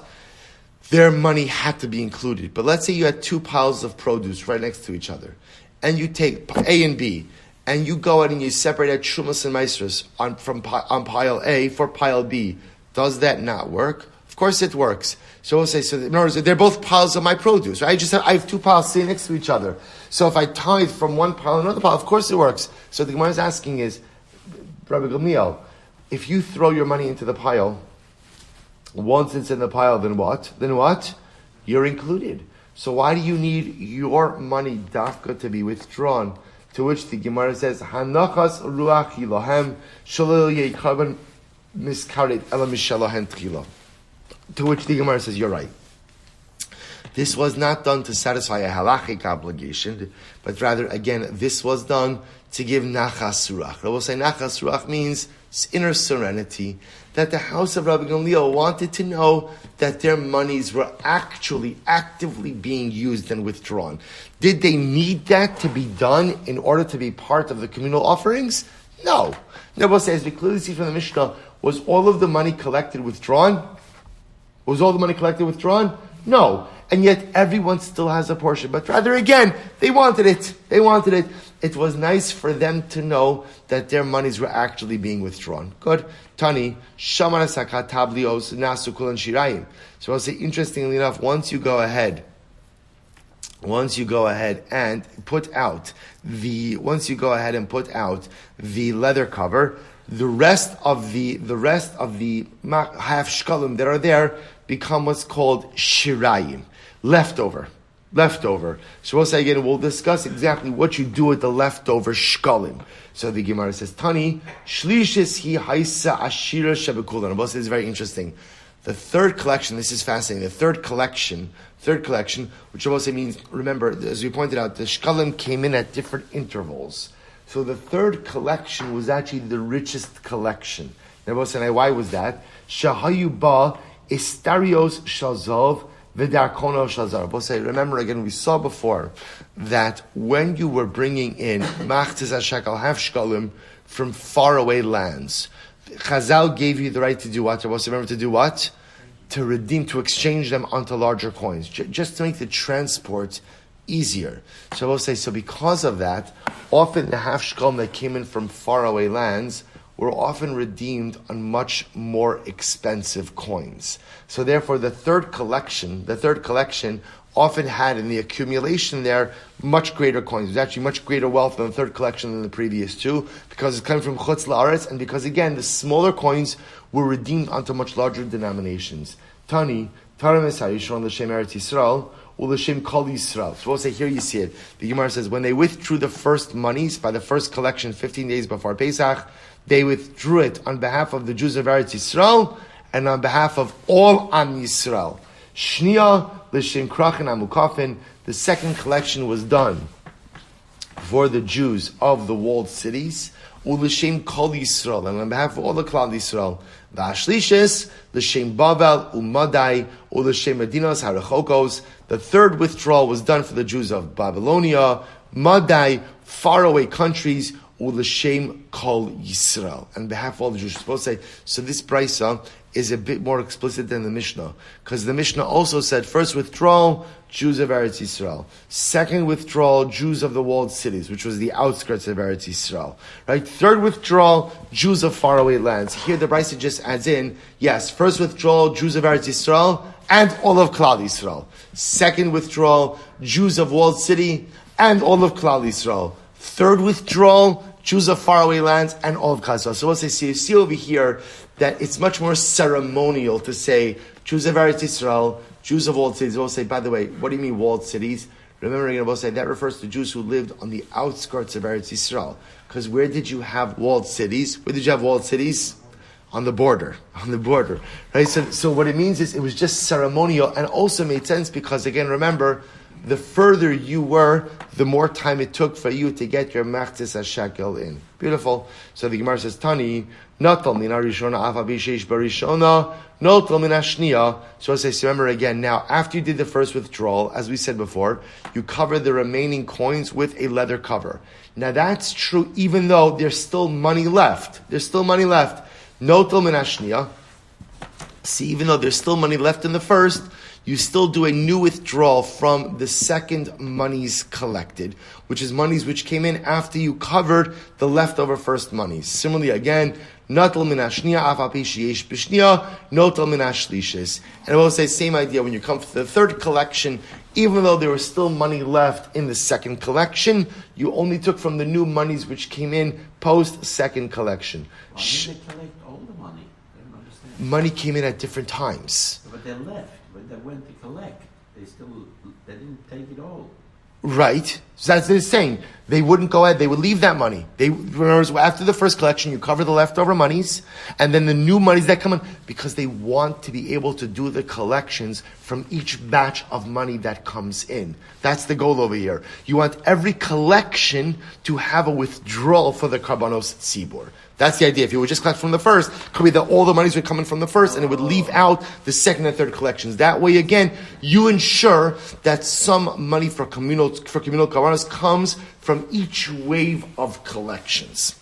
Their money had to be included. But let's say you had two piles of produce right next to each other, and you take A and B, and you go out and you separate out shumas and maestros on pile A for pile B. Does that not work? Of course it works. So we'll say, so in other words, they're both piles of my produce, right? I have two piles sitting next to each other. So if I tithe from one pile to another pile, of course it works. So the Gemara is asking is, Rabbi Gamliel, if you throw your money into the pile, once it's in the pile, then what? Then what? You're included. So why do you need your money, dafka, to be withdrawn? To which the Gemara says, Hanachas ruach ilahem shalil yeichaben miskaret ela mishalahen tchila. To which the Gemara says, you're right. This was not done to satisfy a halachic obligation, but rather, again, this was done to give nachas ruach. I will say nachas ruach means inner serenity, that the house of Rabbi Gamliel wanted to know that their monies were actually actively being used and withdrawn. Did they need that to be done in order to be part of the communal offerings? No. Nebuchadnezzar says, as we clearly see from the Mishnah, was all of the money collected withdrawn? Was all the money collected withdrawn? No. And yet everyone still has a portion. But rather, again, they wanted it. They wanted it. It was nice for them to know that their monies were actually being withdrawn. Good. Tani, Shamana Sakat Tablios Nasu Kulan Shirayim. So I'll say, interestingly enough, once you go ahead and put out the leather cover, the rest of the half shkalim that are there become what's called shirayim, leftover. So we'll say again, we'll discuss exactly what you do with the leftover shkalim. So the Gemara says, Tani, shlishis hi haisa ashira shebekulan. And we'll say it's very interesting. The third collection, this is fascinating, the third collection, which also means, remember, as we pointed out, the shkalim came in at different intervals. So the third collection was actually the richest collection. Now, why was that? Shahayu ba istarios shazov v'darkono shazar. Remember again, we saw before that when you were bringing in machtes shekel, half shkalim, from faraway lands, Chazal gave you the right to do what? Remember to do what? To redeem, to exchange them onto larger coins, just to make the transport easier. So I will say, so because of that, often the half shkalim that came in from faraway lands were often redeemed on much more expensive coins. So therefore, the third collection often had in the accumulation there much greater coins. It was actually much greater wealth than the third collection than the previous two, because it's coming from Chutz La'aretz, and because again, the smaller coins were redeemed onto much larger denominations. Tani, Taram Esayishon L'Shem Eretz Yisrael, or L'Shem Kol Yisrael. So we'll say, here you see it. The Gemara says, when they withdrew the first monies by the first collection 15 days before Pesach, they withdrew it on behalf of the Jews of Eretz Yisrael and on behalf of all Am Yisrael. Shnia L'Shem Krachin Amukafin. The second collection was done for the Jews of the walled cities. U'L'Shem Kol Yisrael, and on behalf of all the Klal Yisrael. V'Ashlishes L'Shem Bavel U'Madai U'L'Shem Medinos Harachokos. The third withdrawal was done for the Jews of Babylonia, Madai, faraway countries, U'L'Shem Kol Yisrael, and on behalf of all the Jews. We're supposed to say, so this brisa is a bit more explicit than the Mishnah, because the Mishnah also said, first withdrawal, Jews of Eretz Yisrael. Second withdrawal, Jews of the walled cities, which was the outskirts of Eretz Yisrael. Right? Third withdrawal, Jews of faraway lands. Here the brisa just adds in, yes, first withdrawal, Jews of Eretz Yisrael, and all of Klal Yisrael. Second withdrawal, Jews of walled city, and all of Klal Yisrael. Third withdrawal, Jews of faraway lands, and all of Klal Yisrael. So we'll say, see over here, that it's much more ceremonial to say Jews of Eretz Yisrael, Jews of walled cities. We'll say, by the way, what do you mean walled cities? Remember, we'll say that refers to Jews who lived on the outskirts of Eretz Yisrael. Because where did you have walled cities? Where did you have walled cities? On the border. Right? So what it means is it was just ceremonial and also made sense because, again, remember, the further you were, the more time it took for you to get your machzis shekel in. Beautiful. So the Gemara says, Tani, notal min harishona afa bishesh barishona, notal min hashniya. So I say, remember again, now, after you did the first withdrawal, as we said before, you cover the remaining coins with a leather cover. Now that's true even though there's still money left. There's still money left. Notal min hashniya. See, even though there's still money left in the first, you still do a new withdrawal from the second monies collected, which is monies which came in after you covered the leftover first monies. Similarly, again, natal min hashniya af pi sheyesh b'shniya, notal min hashlishis. And I will say, same idea when you come to the third collection, even though there was still money left in the second collection, you only took from the new monies which came in post-second collection. Why did they collect all the money? I don't understand. Money came in at different times. But they left. When they went to collect, they didn't take it all. Right. So that's what it's saying. They wouldn't go ahead. They would leave that money. Remember, after the first collection, you cover the leftover monies, and then the new monies that come in, because they want to be able to do the collections from each batch of money that comes in. That's the goal over here. You want every collection to have a withdrawal for the karbanos tzibur. That's the idea. If you would just collect from the first, it could be that all the monies would come in from the first, and it would leave out the second and third collections. That way, again, you ensure that some money for communal karbanos comes from each wave of collections.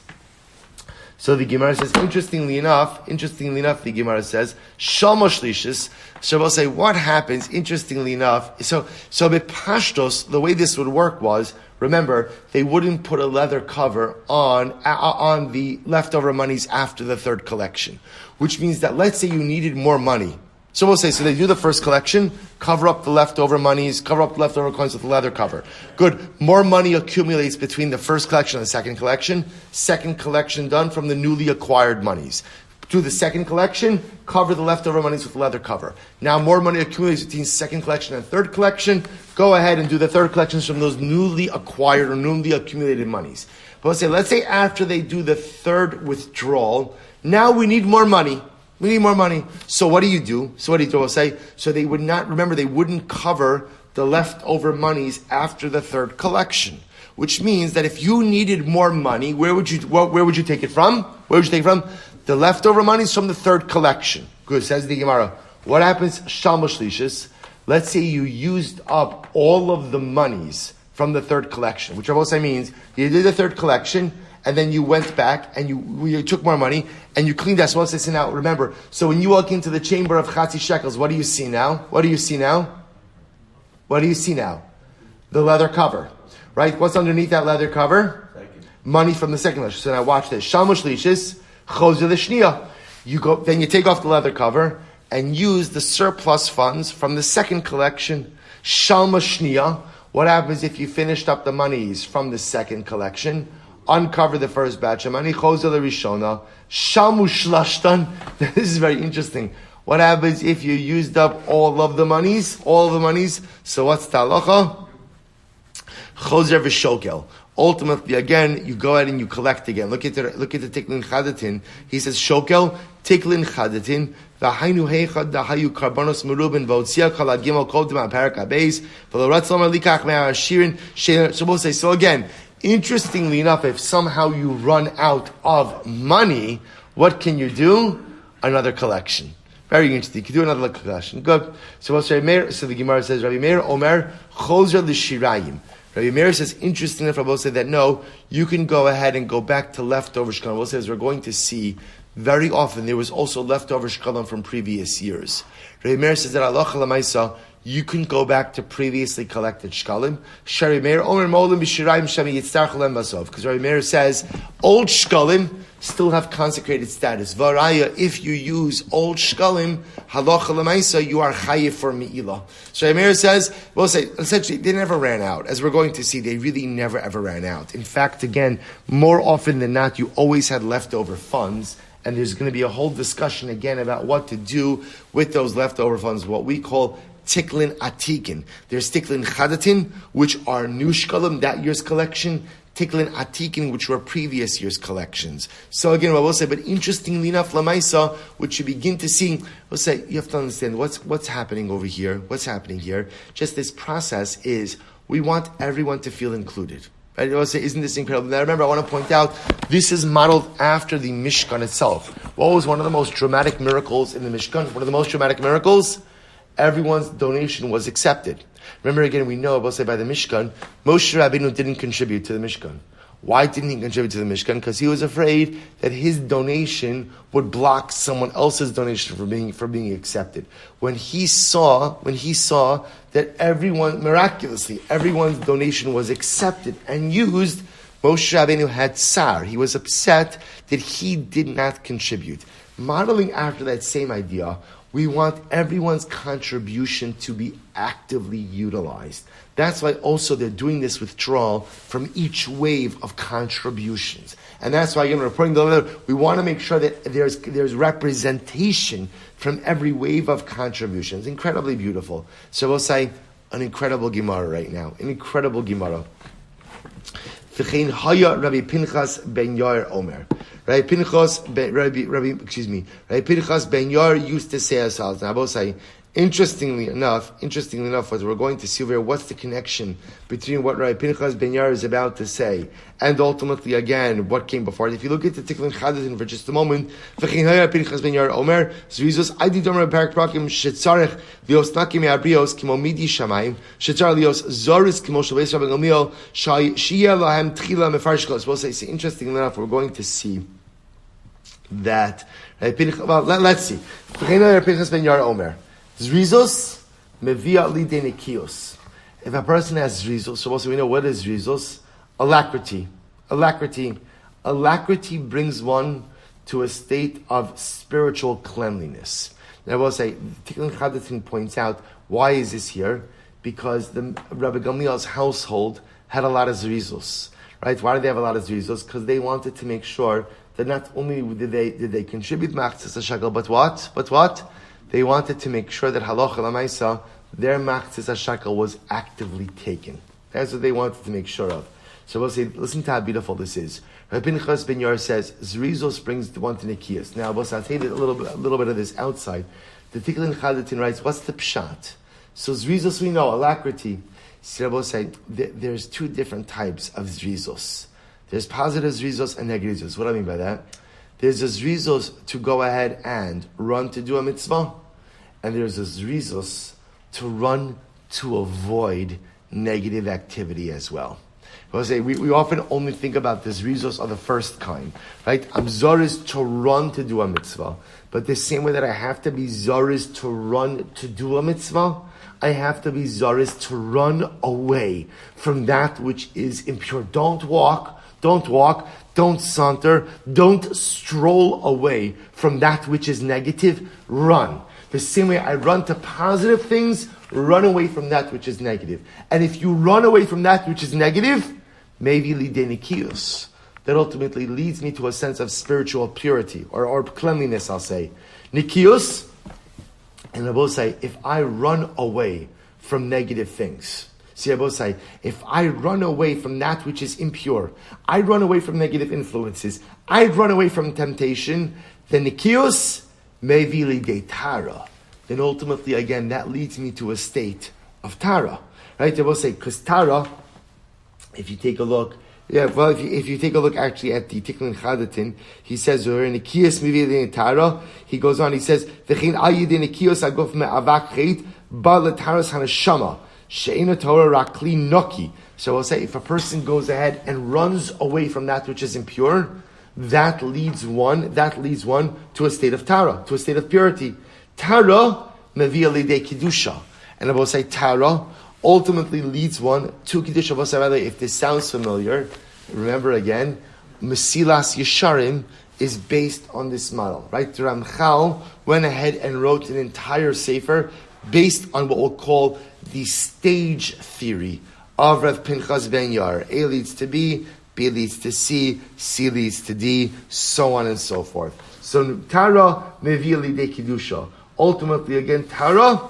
So the Gemara says, interestingly enough, the Gemara says, Shalosh Lishis. So we'll say, what happens, interestingly enough, so Bepashtos, the way this would work was, remember, they wouldn't put a leather cover on the leftover monies after the third collection. Which means that, let's say you needed more money. So we'll say, so they do the first collection, cover up the leftover monies, cover up the leftover coins with the leather cover. Good. More money accumulates between the first collection and the second collection. Second collection done from the newly acquired monies. Do the second collection, cover the leftover monies with the leather cover. Now more money accumulates between second collection and third collection. Go ahead and do the third collections from those newly acquired or newly accumulated monies. But let's say after they do the third withdrawal, now we need more money. We need more money. So what do you do? We'll say, so they would not, remember, they wouldn't cover the leftover monies after the third collection. Which means that if you needed more money, where would you take it from? Where would you take it from? The leftover monies from the third collection. Good, says the Gemara. What happens, Shalosh Lishis? Let's say you used up all of the monies from the third collection, which also means you did the third collection, and then you went back and you took more money and you cleaned that. So let's say now, remember, so when you walk into the chamber of Chatzi Shekels, what do you see now? What do you see now? The leather cover. Right? What's underneath that leather cover? Second. Money from the second collection. So now watch this. Shalosh Lishis, Chozer l'Shniya. Then you take off the leather cover and use the surplus funds from the second collection. Shalosh Shniya. What happens if you finished up the monies from the second collection? Uncover the first batch of money. Chozer l'Rishona. Shamu Shlashtan. This is very interesting. What happens if you used up all of the monies? So what's the halacha? Chozer v'shokel. Ultimately, again, you go ahead and you collect again. Look at the tiklin chadatin. He says shokel tiklin chadatin. V'hainu heichad dahayu karbanos merubin v'otzia kol ad gimel kol tima parak habeis v'loratzlom alikach me'ashirin. So we'll say, so again, interestingly enough, if somehow you run out of money, what can you do? Another collection. Very interesting. You can do another collection. Good. So the Gemara says, Rabbi Meir Omer chozer l'shirayim. Rabbi Meir says, interesting enough, Rabbi said that no, you can go ahead and go back to leftover shekalim. Rabbi says we're going to see very often there was also leftover shekalim from previous years. Rabbi Meir says that Allah Lamaisa, you can go back to previously collected shekalim. Rabbi Meir Omer Molim b'shirayim shemi yitzarch lem basov. Because Rabbi Meir says old shekalim still have consecrated status. Varaya, if you use old shkalim, halacha lemaisa, you are chayiv for mi'ilah. So Amir says, we'll say, essentially, they never ran out. As we're going to see, they really never ever ran out. In fact, again, more often than not, you always had leftover funds, and there's going to be a whole discussion again about what to do with those leftover funds, what we call tiklin atikin. There's tiklin chadatin, which are new shkalim, that year's collection. Tiklin Atikin, which were previous year's collections. So again, I will say, but interestingly enough, Lamaisa, which you begin to see, we'll say, you have to understand what's happening over here, what's happening here. Just this process is, we want everyone to feel included. Right? I will say, isn't this incredible? Now remember, I want to point out, this is modeled after the Mishkan itself. What was one of the most dramatic miracles in the Mishkan? One of the most dramatic miracles? Everyone's donation was accepted. Remember again, we know, we'll say by the Mishkan, Moshe Rabbeinu didn't contribute to the Mishkan. Why didn't he contribute to the Mishkan? Because he was afraid that his donation would block someone else's donation from being accepted. When he saw that miraculously, everyone's donation was accepted and used, Moshe Rabbeinu had tsar. He was upset that he did not contribute. Modeling after that same idea, we want everyone's contribution to be actively utilized. That's why also they're doing this withdrawal from each wave of contributions. And that's why, again, we're putting the letter, we want to make sure that there's representation from every wave of contributions. Incredibly beautiful. So we'll say an incredible Gemara right now. An incredible Gemara. V'chein haya Rabbi Pinchas ben Yair Omer. Rabbi Pinchas ben Yair used to say as follows. Now, I will say, interestingly enough, what we're going to see over here, what's the connection between what Rabbi Pinchas ben Yair is about to say and ultimately, again, what came before it. If you look at the Tikkun Chadatin for just a moment, V'chein haya Pinchas ben Yair Omer, Zrizos, Adi Domer Perak Prakim, Shetzarech, Lios Nakim Abrios, Kimo Midi Shamayim, Shetzar Lios Zoris, Kimo Shalves Rabbi Gamliel, Shia Lahem Tchila Mefarshkos. We'll say, interestingly enough, we're going to see that, let's see. V'chein haya Pinchas ben Yair Omer. Zrizos mevia lidei nekios. If a person has zrizos, so also we know what is zrizos. Alacrity brings one to a state of spiritual cleanliness. Now I will say, Tikkun Chadatin points out, why is this here? Because the Rabbi Gamliel's household had a lot of zrizos. Right? Why did they have a lot of zrizos? Because they wanted to make sure that not only did they contribute machzis hashakel, but what? They wanted to make sure that halacha l'maisa, their machzis hashakel was actively taken. That's what they wanted to make sure of. So we'll say, listen to how beautiful this is. Rabbi Pinchas ben Yair says, Zrizos brings one to Nikias. Now, I'll say a little bit of this outside. The Tikkun Chadatin writes, what's the pshat? So Zrizos we know, alacrity. So we'll say, there's two different types of Zrizos. There's positive Zrizos and negative Zrizos. What do I mean by that? There's a Zrizos to go ahead and run to do a mitzvah, and there's a Zrizos to run to avoid negative activity as well. I say we often only think about the Zrizos of the first kind, right? I'm Zoris to run to do a mitzvah, but the same way that I have to be Zoris to run to do a mitzvah, I have to be Zoris to run away from that which is impure. Don't walk, don't saunter, don't stroll away from that which is negative, run. The same way I run to positive things, run away from that which is negative. And if you run away from that which is negative, maybe lidei nikios, that ultimately leads me to a sense of spiritual purity, or cleanliness, I'll say. Nikios, and I will say, if I run away from negative things, see, I will say, if I run away from that which is impure, I run away from negative influences, I run away from temptation, then nikios, maybe lidei tara, then ultimately, again, that leads me to a state of tara. Right? I will say, because tara, if you take a look, if you take a look actually at the Tikkun Chadatin, he says, he goes on, he says, so I'll say, if a person goes ahead and runs away from that which is impure, that leads one to a state of tara, to a state of purity. Tara mevia lidei kedusha, and I will say tara ultimately leads one to kedusha. If this sounds familiar, remember again, Mesilas Yesharim is based on this model, right? The Ramchal went ahead and wrote an entire sefer based on what we'll call the stage theory of Rav Pinchas ben Yair. A leads to B, B leads to C, C leads to D, so on and so forth. So Tara mevia lidei kedusha. Ultimately, again, Tara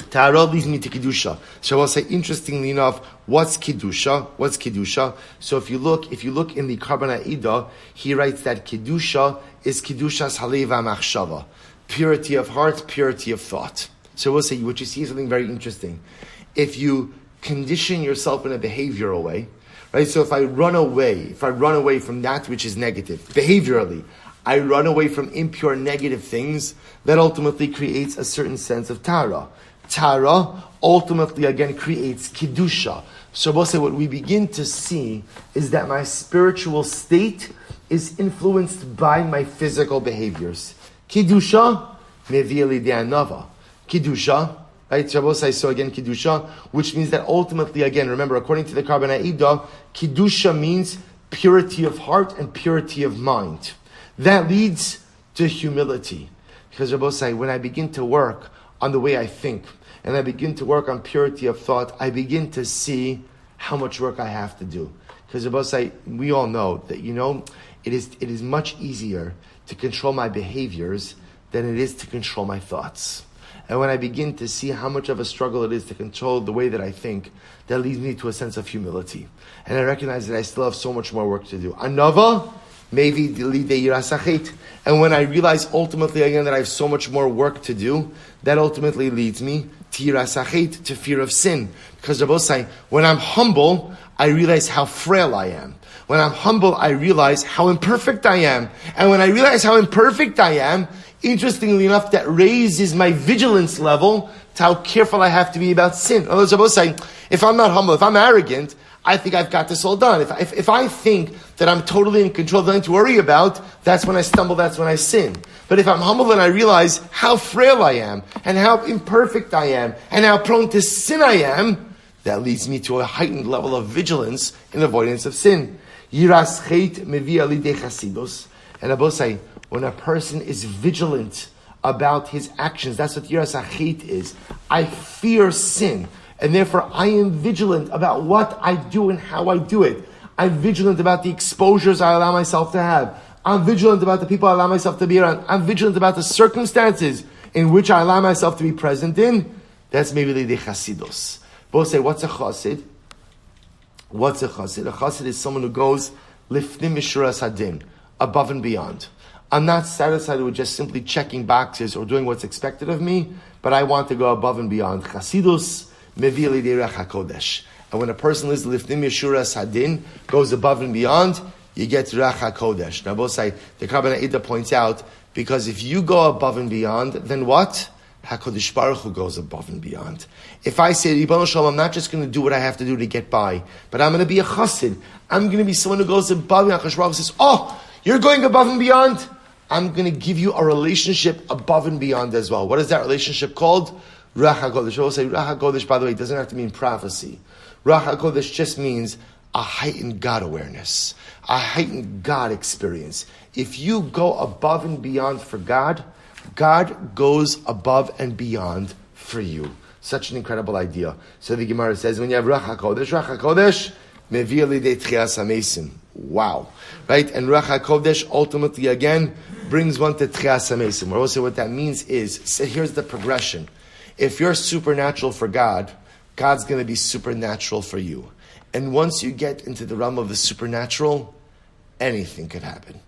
Tahara leads me to Kedusha. So I'll say, interestingly enough, what's Kedusha? What's Kedusha? So if you look in the Karban HaEdah, he writes that Kedusha is Kedushas Halev HaMachshava. Purity of heart, purity of thought. So we'll say, what you see is something very interesting. If you condition yourself in a behavioral way, right? So if I run away from that which is negative, behaviorally, I run away from impure negative things, that ultimately creates a certain sense of Tahara. Tahara ultimately again creates Kedusha. So we'll say what we begin to see is that my spiritual state is influenced by my physical behaviors. Kedusha, mevi anava. Kedusha, right? So again, Kedusha, which means that ultimately, again, remember, according to the Karban HaEdah, Kedusha means purity of heart and purity of mind. That leads to humility. Because Rabbosai, when I begin to work on the way I think, and I begin to work on purity of thought, I begin to see how much work I have to do. Because Rabbosai, we all know that, it is much easier to control my behaviors than it is to control my thoughts. And when I begin to see how much of a struggle it is to control the way that I think, that leads me to a sense of humility. And I recognize that I still have so much more work to do. Anava, maybe yirasachit. And when I realize ultimately again that I have so much more work to do, that ultimately leads me to yirasachit, to fear of sin. Because Rabbosai, when I'm humble, I realize how frail I am. When I'm humble, I realize how imperfect I am. And when I realize how imperfect I am, interestingly enough, that raises my vigilance level to how careful I have to be about sin. If I'm not humble, if I'm arrogant, I think I've got this all done. If I think that I'm totally in control, nothing to worry about, that's when I stumble, that's when I sin. But if I'm humble and I realize how frail I am, and how imperfect I am, and how prone to sin I am, that leads me to a heightened level of vigilance in avoidance of sin. Yiras chet mevi alidei chasidus. And Abosai, when a person is vigilant about his actions, that's what yiras chet is. I fear sin, and therefore I am vigilant about what I do and how I do it. I'm vigilant about the exposures I allow myself to have. I'm vigilant about the people I allow myself to be around. I'm vigilant about the circumstances in which I allow myself to be present in. That's maybe the chasidus. Both say, what's a chassid? What's a chassid? A chassid is someone who goes lifnim mishuras hadin, above and beyond. I'm not satisfied with just simply checking boxes or doing what's expected of me, but I want to go above and beyond. Chasidus mevi lidei ruach hakodesh. And when a person lives lifnim mishuras hadin, goes above and beyond, you get ruach hakodesh. Now both say, the Karban HaEdah points out, because if you go above and beyond, then what? HaKadosh Baruch Hu goes above and beyond. If I say, Ribono Shalom, I'm not just going to do what I have to do to get by, but I'm going to be a chassid. I'm going to be someone who goes above and beyond. HaKadosh Baruch Hu says, oh, you're going above and beyond? I'm going to give you a relationship above and beyond as well. What is that relationship called? Ruach HaKodesh. We'll say Ruach HaKodesh, by the way, it doesn't have to mean prophecy. Ruach HaKodesh just means a heightened God awareness, a heightened God experience. If you go above and beyond for God, God goes above and beyond for you. Such an incredible idea. So the Gemara says, when you have Ruach HaKodesh, mevi alidei tchias hamesim. Wow. Right? And Ruach HaKodesh ultimately again brings one to tchias hamesim. We'll say what that means is, so here's the progression. If you're supernatural for God, God's going to be supernatural for you. And once you get into the realm of the supernatural, anything could happen.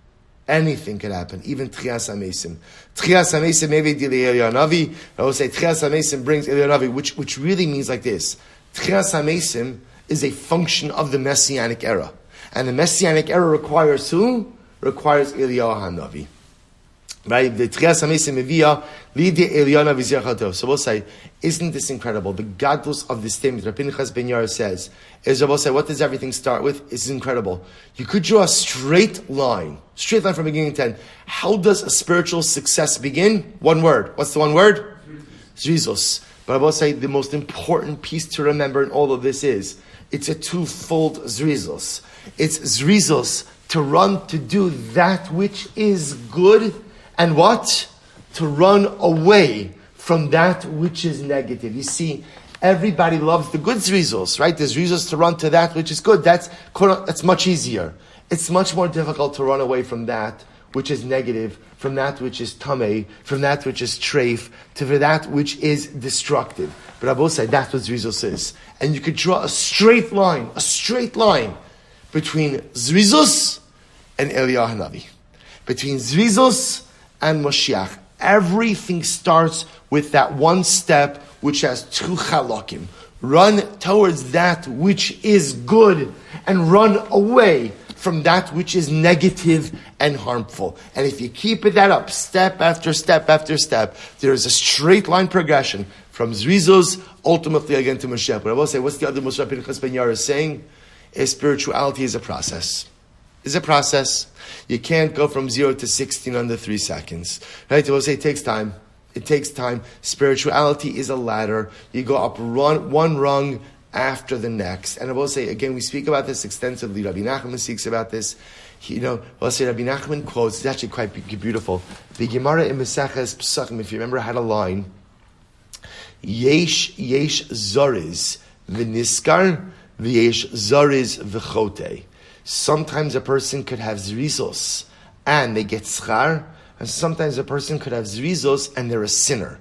Anything could happen, even Tchias HaMesim. Tchias HaMesim maybe Dili Eliyahu. I will say Tchias HaMesim brings Eliyahu, which really means like this. Tchias HaMesim is a function of the Messianic era. And the Messianic era requires who? Requires Eliyahu HaNavi. Right? The Tchias HaMesim Meviyah Lidi Eliyahu V'Zirchatov. So we'll say, isn't this incredible? The gadlus of this statement, Rabbi Pinchas Ben Yair says, is we'll say, what does everything start with? It's incredible. You could draw a straight line from beginning to end. How does a spiritual success begin? One word. What's the one word? Zrizos. But I will say the most important piece to remember in all of this is, it's a twofold Zrizos. It's Zrizos to run to do that which is good, and what? To run away from that which is negative. You see, everybody loves the good Zrizos, right? There's Zrizos to run to that which is good. That's much easier. It's much more difficult to run away from that which is negative, from that which is tamei, from that which is treif, to that which is destructive. But Rabbi said that's what Zrizos is. And you could draw a straight line between Zrizos and Eliyahu Hanavi. Between Zrizos and Moshiach. Everything starts with that one step which has two chalakim. Run towards that which is good and run away from that which is negative and harmful. And if you keep that up, step after step after step, there is a straight line progression from Zrizos, ultimately again to Mashiach. But I will say, what's the other Moshe Pinchas Ben Yair is saying? Is spirituality is a process. It's a process. You can't go from 0 to 16 under 3 seconds. Right? I will say it takes time. It takes time. Spirituality is a ladder. You go up one rung after the next. And I will say, again, we speak about this extensively. Rabbi Nachman speaks about this. I'll say Rabbi Nachman quotes, it's actually quite beautiful. The Gemara in Meseches Pesachim, if you remember, had a line, Yesh zoriz v'niskar v'yesh zoriz v'chote. Sometimes a person could have zrizos and they get schar, and sometimes a person could have zrizos and they're a sinner.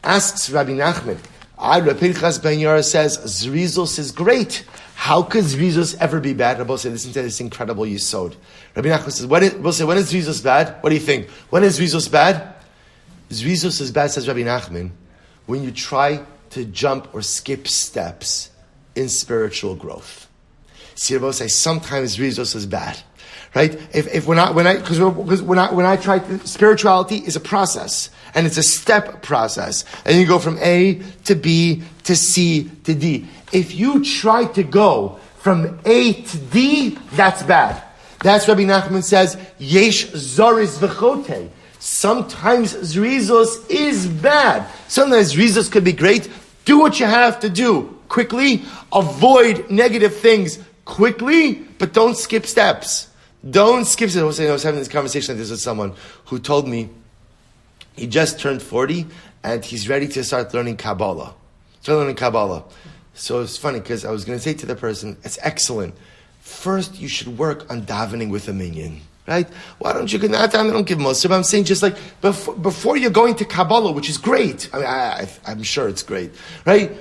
Asks Rabbi Nachman, Rabbi Pinchas Ben Yair says, zrizos is great. How could zrizos ever be bad? Rabbi said, listen to this incredible yisod. Rabbi Nachman says, when is zrizos bad? What do you think? When is zrizos bad? Zrizos is bad, says Rabbi Nachman, when you try to jump or skip steps in spiritual growth. See, Rabbi say, sometimes zrizos is bad. Right? When I try to, spirituality is a process, and it's a step process, and you go from A to B to C to D. If you try to go from A to D, that's bad. That's Rabbi Nachman says, Yesh zoriz v'chote. Sometimes zrizos is bad. Sometimes zrizos could be great. Do what you have to do quickly. Avoid negative things quickly, but don't skip steps. Don't skip steps. I was having this conversation like this with someone who told me he just turned 40 and he's ready to start learning Kabbalah. So it's funny because I was going to say to the person, it's excellent. First, you should work on davening with a minyan. Right? Why don't you go not? I don't give most of. I'm saying just like before you're going to Kabbalah, which is great. I'm sure it's great, right?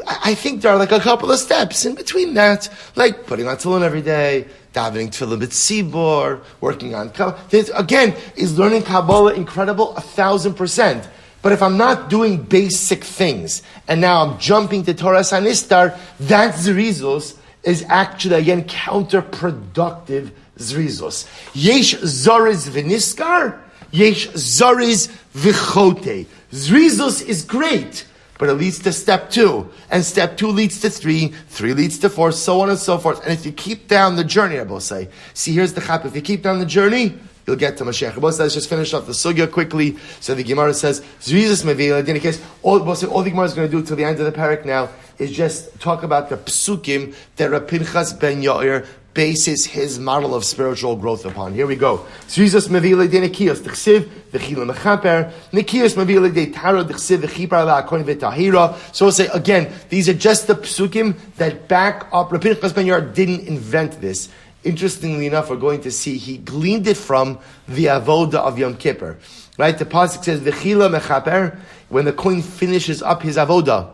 I think there are like a couple of steps in between that, like putting on tefillin every day, davening tefillin b'tzibor, working on Kabbalah. Again, is learning Kabbalah incredible? 1,000%. But if I'm not doing basic things and now I'm jumping to Torah Sanistar, that zrizos is actually again counterproductive. Zrizos. Yesh zoriz v'niskar, yesh zoriz v'chote. Zrizos is great, but it leads to step 2, and step 2 leads to 3, 3 leads to 4, so on and so forth. And if you keep down the journey, I will say, see, here's the chap. If you keep down the journey, you'll get to Mashiach. Let's just finish off the sugya quickly. So the Gemara says, Zrizos mevila. In case, all the Gemara is going to do till the end of the parak now is just talk about the psukim that Rabbi Pinchas Ben Yair bases his model of spiritual growth upon. Here we go. Zrizos mevila de nekiyos d'chsiv v'chila mechaper. Nekiyos mevila de taro d'chsiv v'chipar la'akon v'tahira. So we'll say again, these are just the psukim that back up. Rabbi Pinchas Ben Yair didn't invent this. Interestingly enough, we're going to see he gleaned it from the avoda of Yom Kippur. Right? The pasuk says v'chila mechaper. When the kohen finishes up his avoda,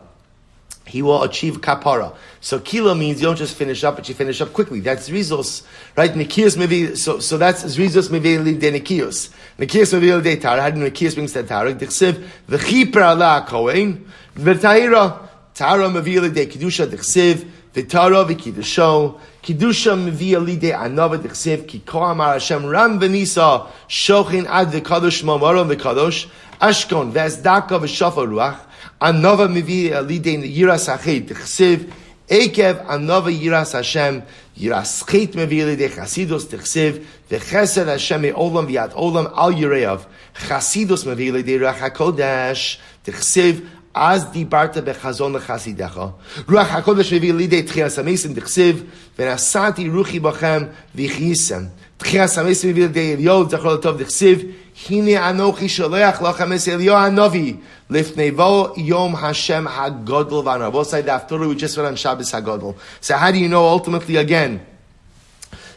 he will achieve kapara. So kilo means you don't just finish up, but you finish up quickly. That's rizos, right? Nikios maybe. So that's rizos maybe de nikios. Nikios maybe de tara. How do nikios brings that tara? Dichsev v'chiper ala kohen v'tahira tara maybe de kedusha dichsev v'tara v'kidusho kedusha maybe de anava dichsev ki kohamar Hashem ram v'nisa shochin ad v'kadosh mamaron v'kadosh ashkon v'azdaka v'shafa ruach. Anova mivi alidei yiras hachet d'chsev ekev anova yiras Hashem yiras chet mivi alidei chasidus d'chsev v'chesed Hashem me'olam v'yad olam al yireav chasidus mivi alidei ruach hakodesh d'chsev az dibarta bechazon l'chasidecha ruach hakodesh mivi alidei tchias hamesim d'chsev v'nasati ruchi bachem v'chisem tchias hamesim mivi alidei Eliyahu zachor l'tov d'chsev hine anochi sholeach lachem es Eliyahu hanovi Lifnevo Yom Hashem Hagodol V'Anavosai. The Torah we just read on Shabbos Hagodol. So how do you know ultimately again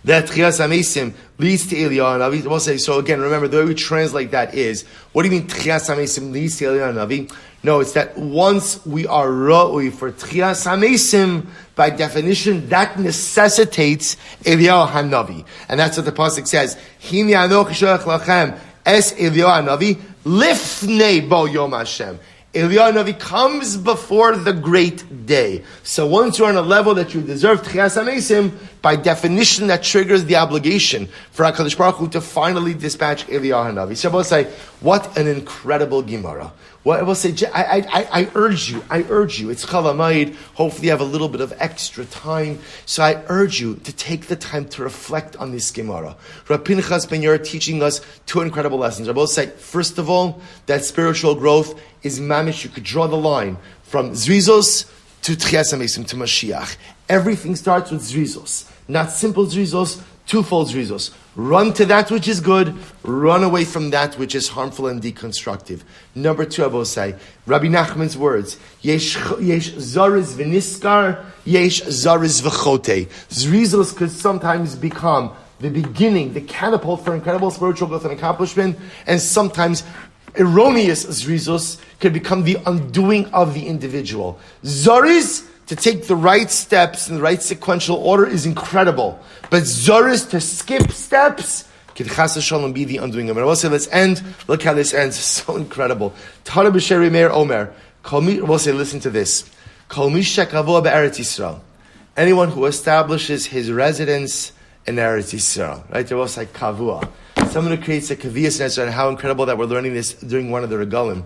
that Tchias HaMesim leads to Eliyahu Hanavi. We'll say, so again, remember, the way we translate that is, what do you mean Tchias HaMesim leads to Eliyahu Hanavi? No, it's that once we are Ra'ui for Tchias HaMesim, by definition, that necessitates Eliyahu Hanavi. And that's what the Pasuk says. Hini anochi sholach lachem es Eliyahu Hanavi lifnei bo yom Hashem. Eliyahu Hanavi comes before the great day. So once you're on a level that you deserve Tchias HaMesim, by definition that triggers the obligation for HaKadosh Baruch Hu to finally dispatch Eliyahu Hanavi. So I will say, what an incredible Gemara. Well, I will say, I urge you, it's Chol Hamoed, hopefully you have a little bit of extra time, so I urge you to take the time to reflect on this Gemara. Rav Pinchas Ben Yair teaching us two incredible lessons. I will say, first of all, that spiritual growth is mamish. You could draw the line from Zrizos to Tchias HaMesim, to Mashiach. Everything starts with Zrizos. Not simple Zrizos, twofold Zrizos. Run to that which is good, run away from that which is harmful and deconstructive. Number two, I will say, Rabbi Nachman's words, Yesh zariz v'niskar, yesh zariz v'chote. Zrizos could sometimes become the beginning, the catapult for incredible spiritual growth and accomplishment, and sometimes erroneous zrizos could become the undoing of the individual. Zariz, to take the right steps in the right sequential order, is incredible. But Zoris, to skip steps, could chas v'shalom be the undoing of it. I will say, let's end. Look how this ends. So incredible. Tara b'sheri meir omer. We'll say, listen to this. Kol mi shekavua be'eretz Yisrael. Anyone who establishes his residence in Eretz Yisrael. Right? There was like kavua. Someone who creates a kaviyas in Israel, and how incredible that we're learning this during one of the regalim.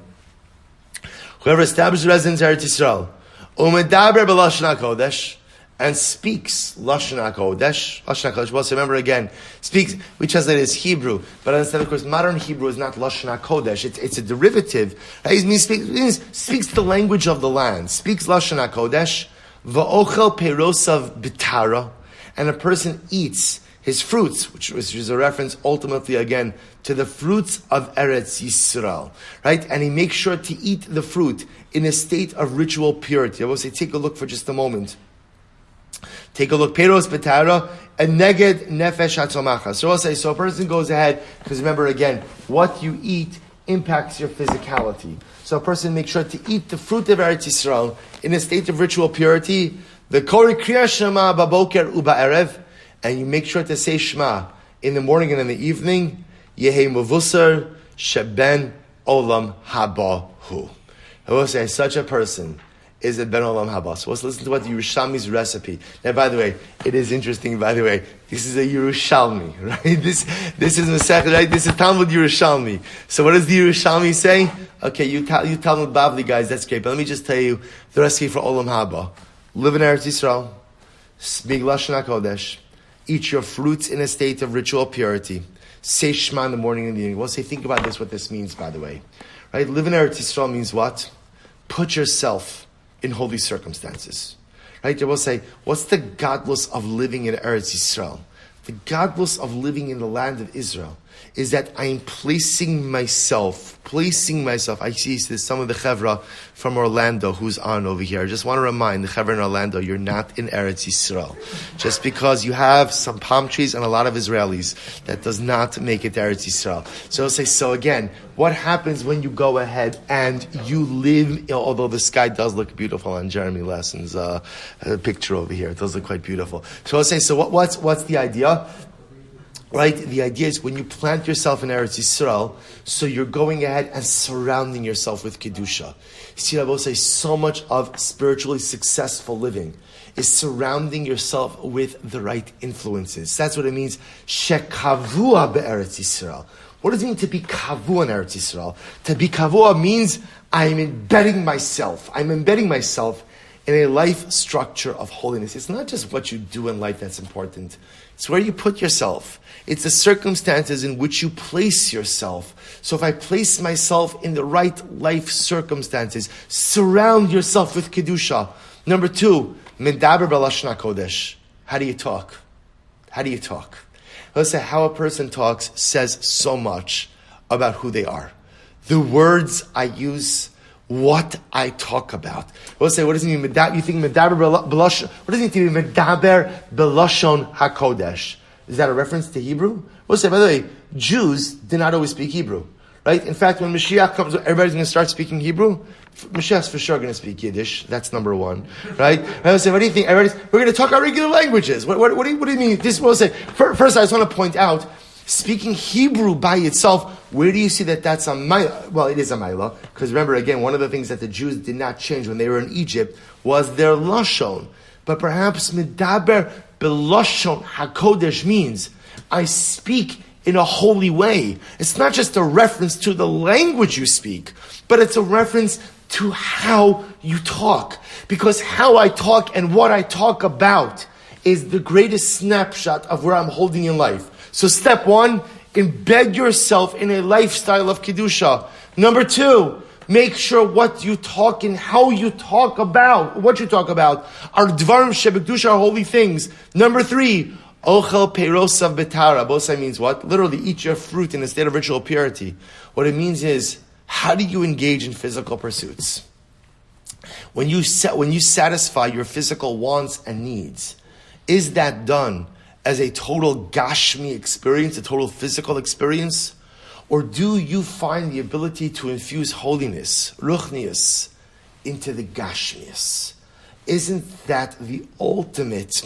Whoever establishes residence in Eretz Yisrael, umedaber b'lashon HaKodesh, and speaks Lashon HaKodesh. Lashon HaKodesh, well, so remember again, speaks, we translate it as Hebrew, but understand, of course, modern Hebrew is not Lashon HaKodesh, it's a derivative. It means speaks the language of the land, speaks Lashon HaKodesh, va'ochel peirosav b'tara, and a person eats his fruits, which is a reference ultimately again to the fruits of Eretz Yisrael, right? And he makes sure to eat the fruit in a state of ritual purity. I will say, take a look for just a moment. Take a look. Peiros betara and neged nefesh hatzomacha. So I'll say, so a person goes ahead, because remember again, what you eat impacts your physicality. So a person makes sure to eat the fruit of Eretz Yisrael in a state of ritual purity. The kori kriya shema baboker uba'erev, and you make sure to say Shema in the morning and in the evening. Yehe muvusar sheben olam haba hu. I will say, such a person is a ben olam haba. So let's listen to what the Yerushalmi's recipe. Now, by the way, it is interesting. By the way, this is a Yerushalmi, right? This is Masechet, right? This is Talmud Yerushalmi. So what does the Yerushalmi say? Okay, you Talmud Bavli guys, that's great. But let me just tell you the recipe for olam haba. Live in Eretz Yisrael, speak Lashon HaKodesh, eat your fruits in a state of ritual purity, say Shema in the morning and the evening. We'll say, think about this, what this means, by the way. Right? Live in Eretz Yisrael means what? Put yourself in holy circumstances. Right? We'll say, what's the godless of living in Eretz Yisrael? The godless of living in the land of Israel is that I'm placing myself. I see there's some of the Chevra from Orlando who's on over here. I just want to remind the Chevra in Orlando, you're not in Eretz Yisrael. Just because you have some palm trees and a lot of Israelis, that does not make it Eretz Yisrael. So I'll say, so again, what happens when you go ahead and you live, although the sky does look beautiful on Jeremy Lasson's picture over here. It does look quite beautiful. So I'll say, so what's the idea? Right? The idea is when you plant yourself in Eretz Yisrael, so you're going ahead and surrounding yourself with Kedusha. You see, I will say so much of spiritually successful living is surrounding yourself with the right influences. That's what it means. Shekavua be'Eretz Yisrael. What does it mean to be kavua in Eretz Yisrael? To be kavua means I'm embedding myself in a life structure of holiness. It's not just what you do in life that's important. It's where you put yourself. It's the circumstances in which you place yourself. So if I place myself in the right life circumstances, surround yourself with Kedusha. Number two, medaber b'lashon HaKodesh. How do you talk? Let's say how a person talks says so much about who they are. The words I use, what I talk about. We'll say, what does it mean? You think medaber b'lashon? What does it mean to be medaber b'lashon hakodesh? Is that a reference to Hebrew? We'll say, by the way, Jews did not always speak Hebrew. Right? In fact, when Mashiach comes, everybody's going to start speaking Hebrew. Mashiach's for sure going to speak Yiddish. That's number one. Right? I will say, what do you think? We're going to talk our regular languages. What do you mean? This will say. First, I just want to point out, speaking Hebrew by itself, where do you see that that's a Milah? Well, it is a Milah. Because remember, again, one of the things that the Jews did not change when they were in Egypt was their Lasson. But perhaps Medaber Belashon HaKodesh means, I speak in a holy way. It's not just a reference to the language you speak, but it's a reference to how you talk. Because how I talk and what I talk about is the greatest snapshot of where I'm holding in life. So step one, embed yourself in a lifestyle of Kedusha. Number two, make sure what you talk and how you talk about, what you talk about, are dvarim shebekdusha, are holy things. Number three, ochel peirosav betara. Bosai means what? Literally, eat your fruit in a state of ritual purity. What it means is, how do you engage in physical pursuits? When you satisfy your physical wants and needs, is that done as a total gashmi experience, a total physical experience? Or do you find the ability to infuse holiness, ruchnius, into the gashmius? Isn't that the ultimate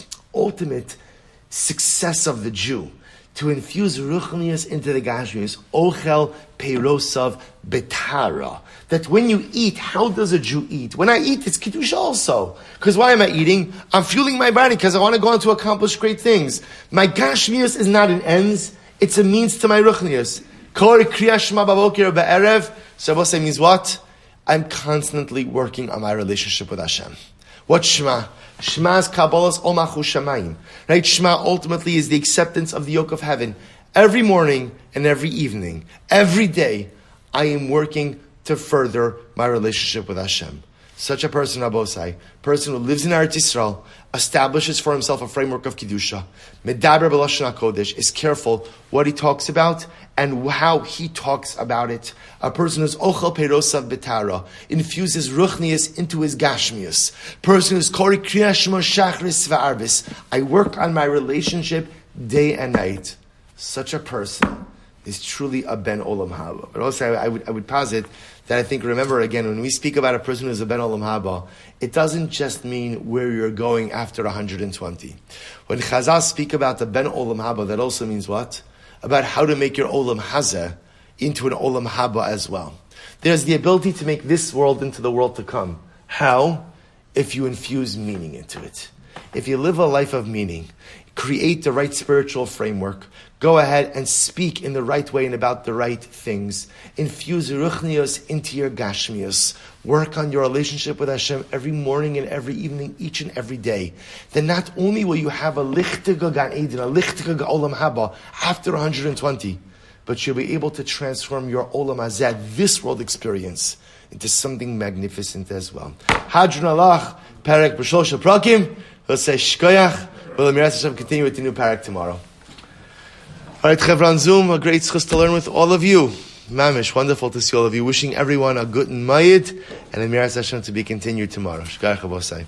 success of the Jew? To infuse ruchnius into the gashmius, ochel peirosav betara. That when you eat, how does a Jew eat? When I eat, it's kedusha also. Because why am I eating? I'm fueling my body because I want to go on to accomplish great things. My gashmius is not an ends, it's a means to my ruchnius. Kor kriya shema bavokir be'erev. So what means what? I'm constantly working on my relationship with Hashem. What Shema? Shema is Kabbalah's Omachu Shamayim. Right? Shema ultimately is the acceptance of the yoke of heaven. Every morning and every evening, every day, I am working to further my relationship with Hashem. Such a person, Abosai, person who lives in Eretz Yisrael, establishes for himself a framework of Kedusha, Medaber B'Lashon HaKodesh, is careful what he talks about and how he talks about it. A person who's Ochel Peirosav Betara, infuses Ruchnius into his Gashmius. Person who's Kori Kriya Shema Shachris V'Arbis, I work on my relationship day and night. Such a person is truly a Ben Olam Haba. But also I would posit that I think, remember again, when we speak about a person who's a Ben Olam Haba, it doesn't just mean where you're going after 120. When Chazal speak about the Ben Olam Haba, that also means what? About how to make your Olam Hazeh into an Olam Haba as well. There's the ability to make this world into the world to come. How? If you infuse meaning into it. If you live a life of meaning, create the right spiritual framework, go ahead and speak in the right way and about the right things. Infuse ruchnios into your gashmios. Work on your relationship with Hashem every morning and every evening, each and every day. Then not only will you have a lichtiga gan Eden, a lichtiga olam haba after 120, but you'll be able to transform your olam hazeh, this world experience, into something magnificent as well. Hadron alach, perek b'shlosh prakim. We'll say shkoyach. We'll continue with the new parak tomorrow. All right, Chevron Zoom, a great schus to learn with all of you. Mamish, wonderful to see all of you. Wishing everyone a good mayit and a miras Hashem to be continued tomorrow. Shkayach Abosai.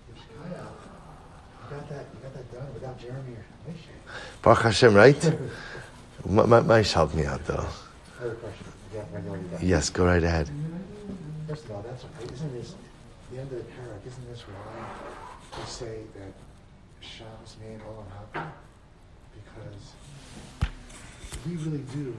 You got that done without Jeremy or Moishe. Baruch Hashem, right? Moishe helped me out though. I have a question. Yes, go right ahead. First of all, that's okay. Isn't this the end of the parak? Isn't this why we say that Shams made Olam Haba? Because we really do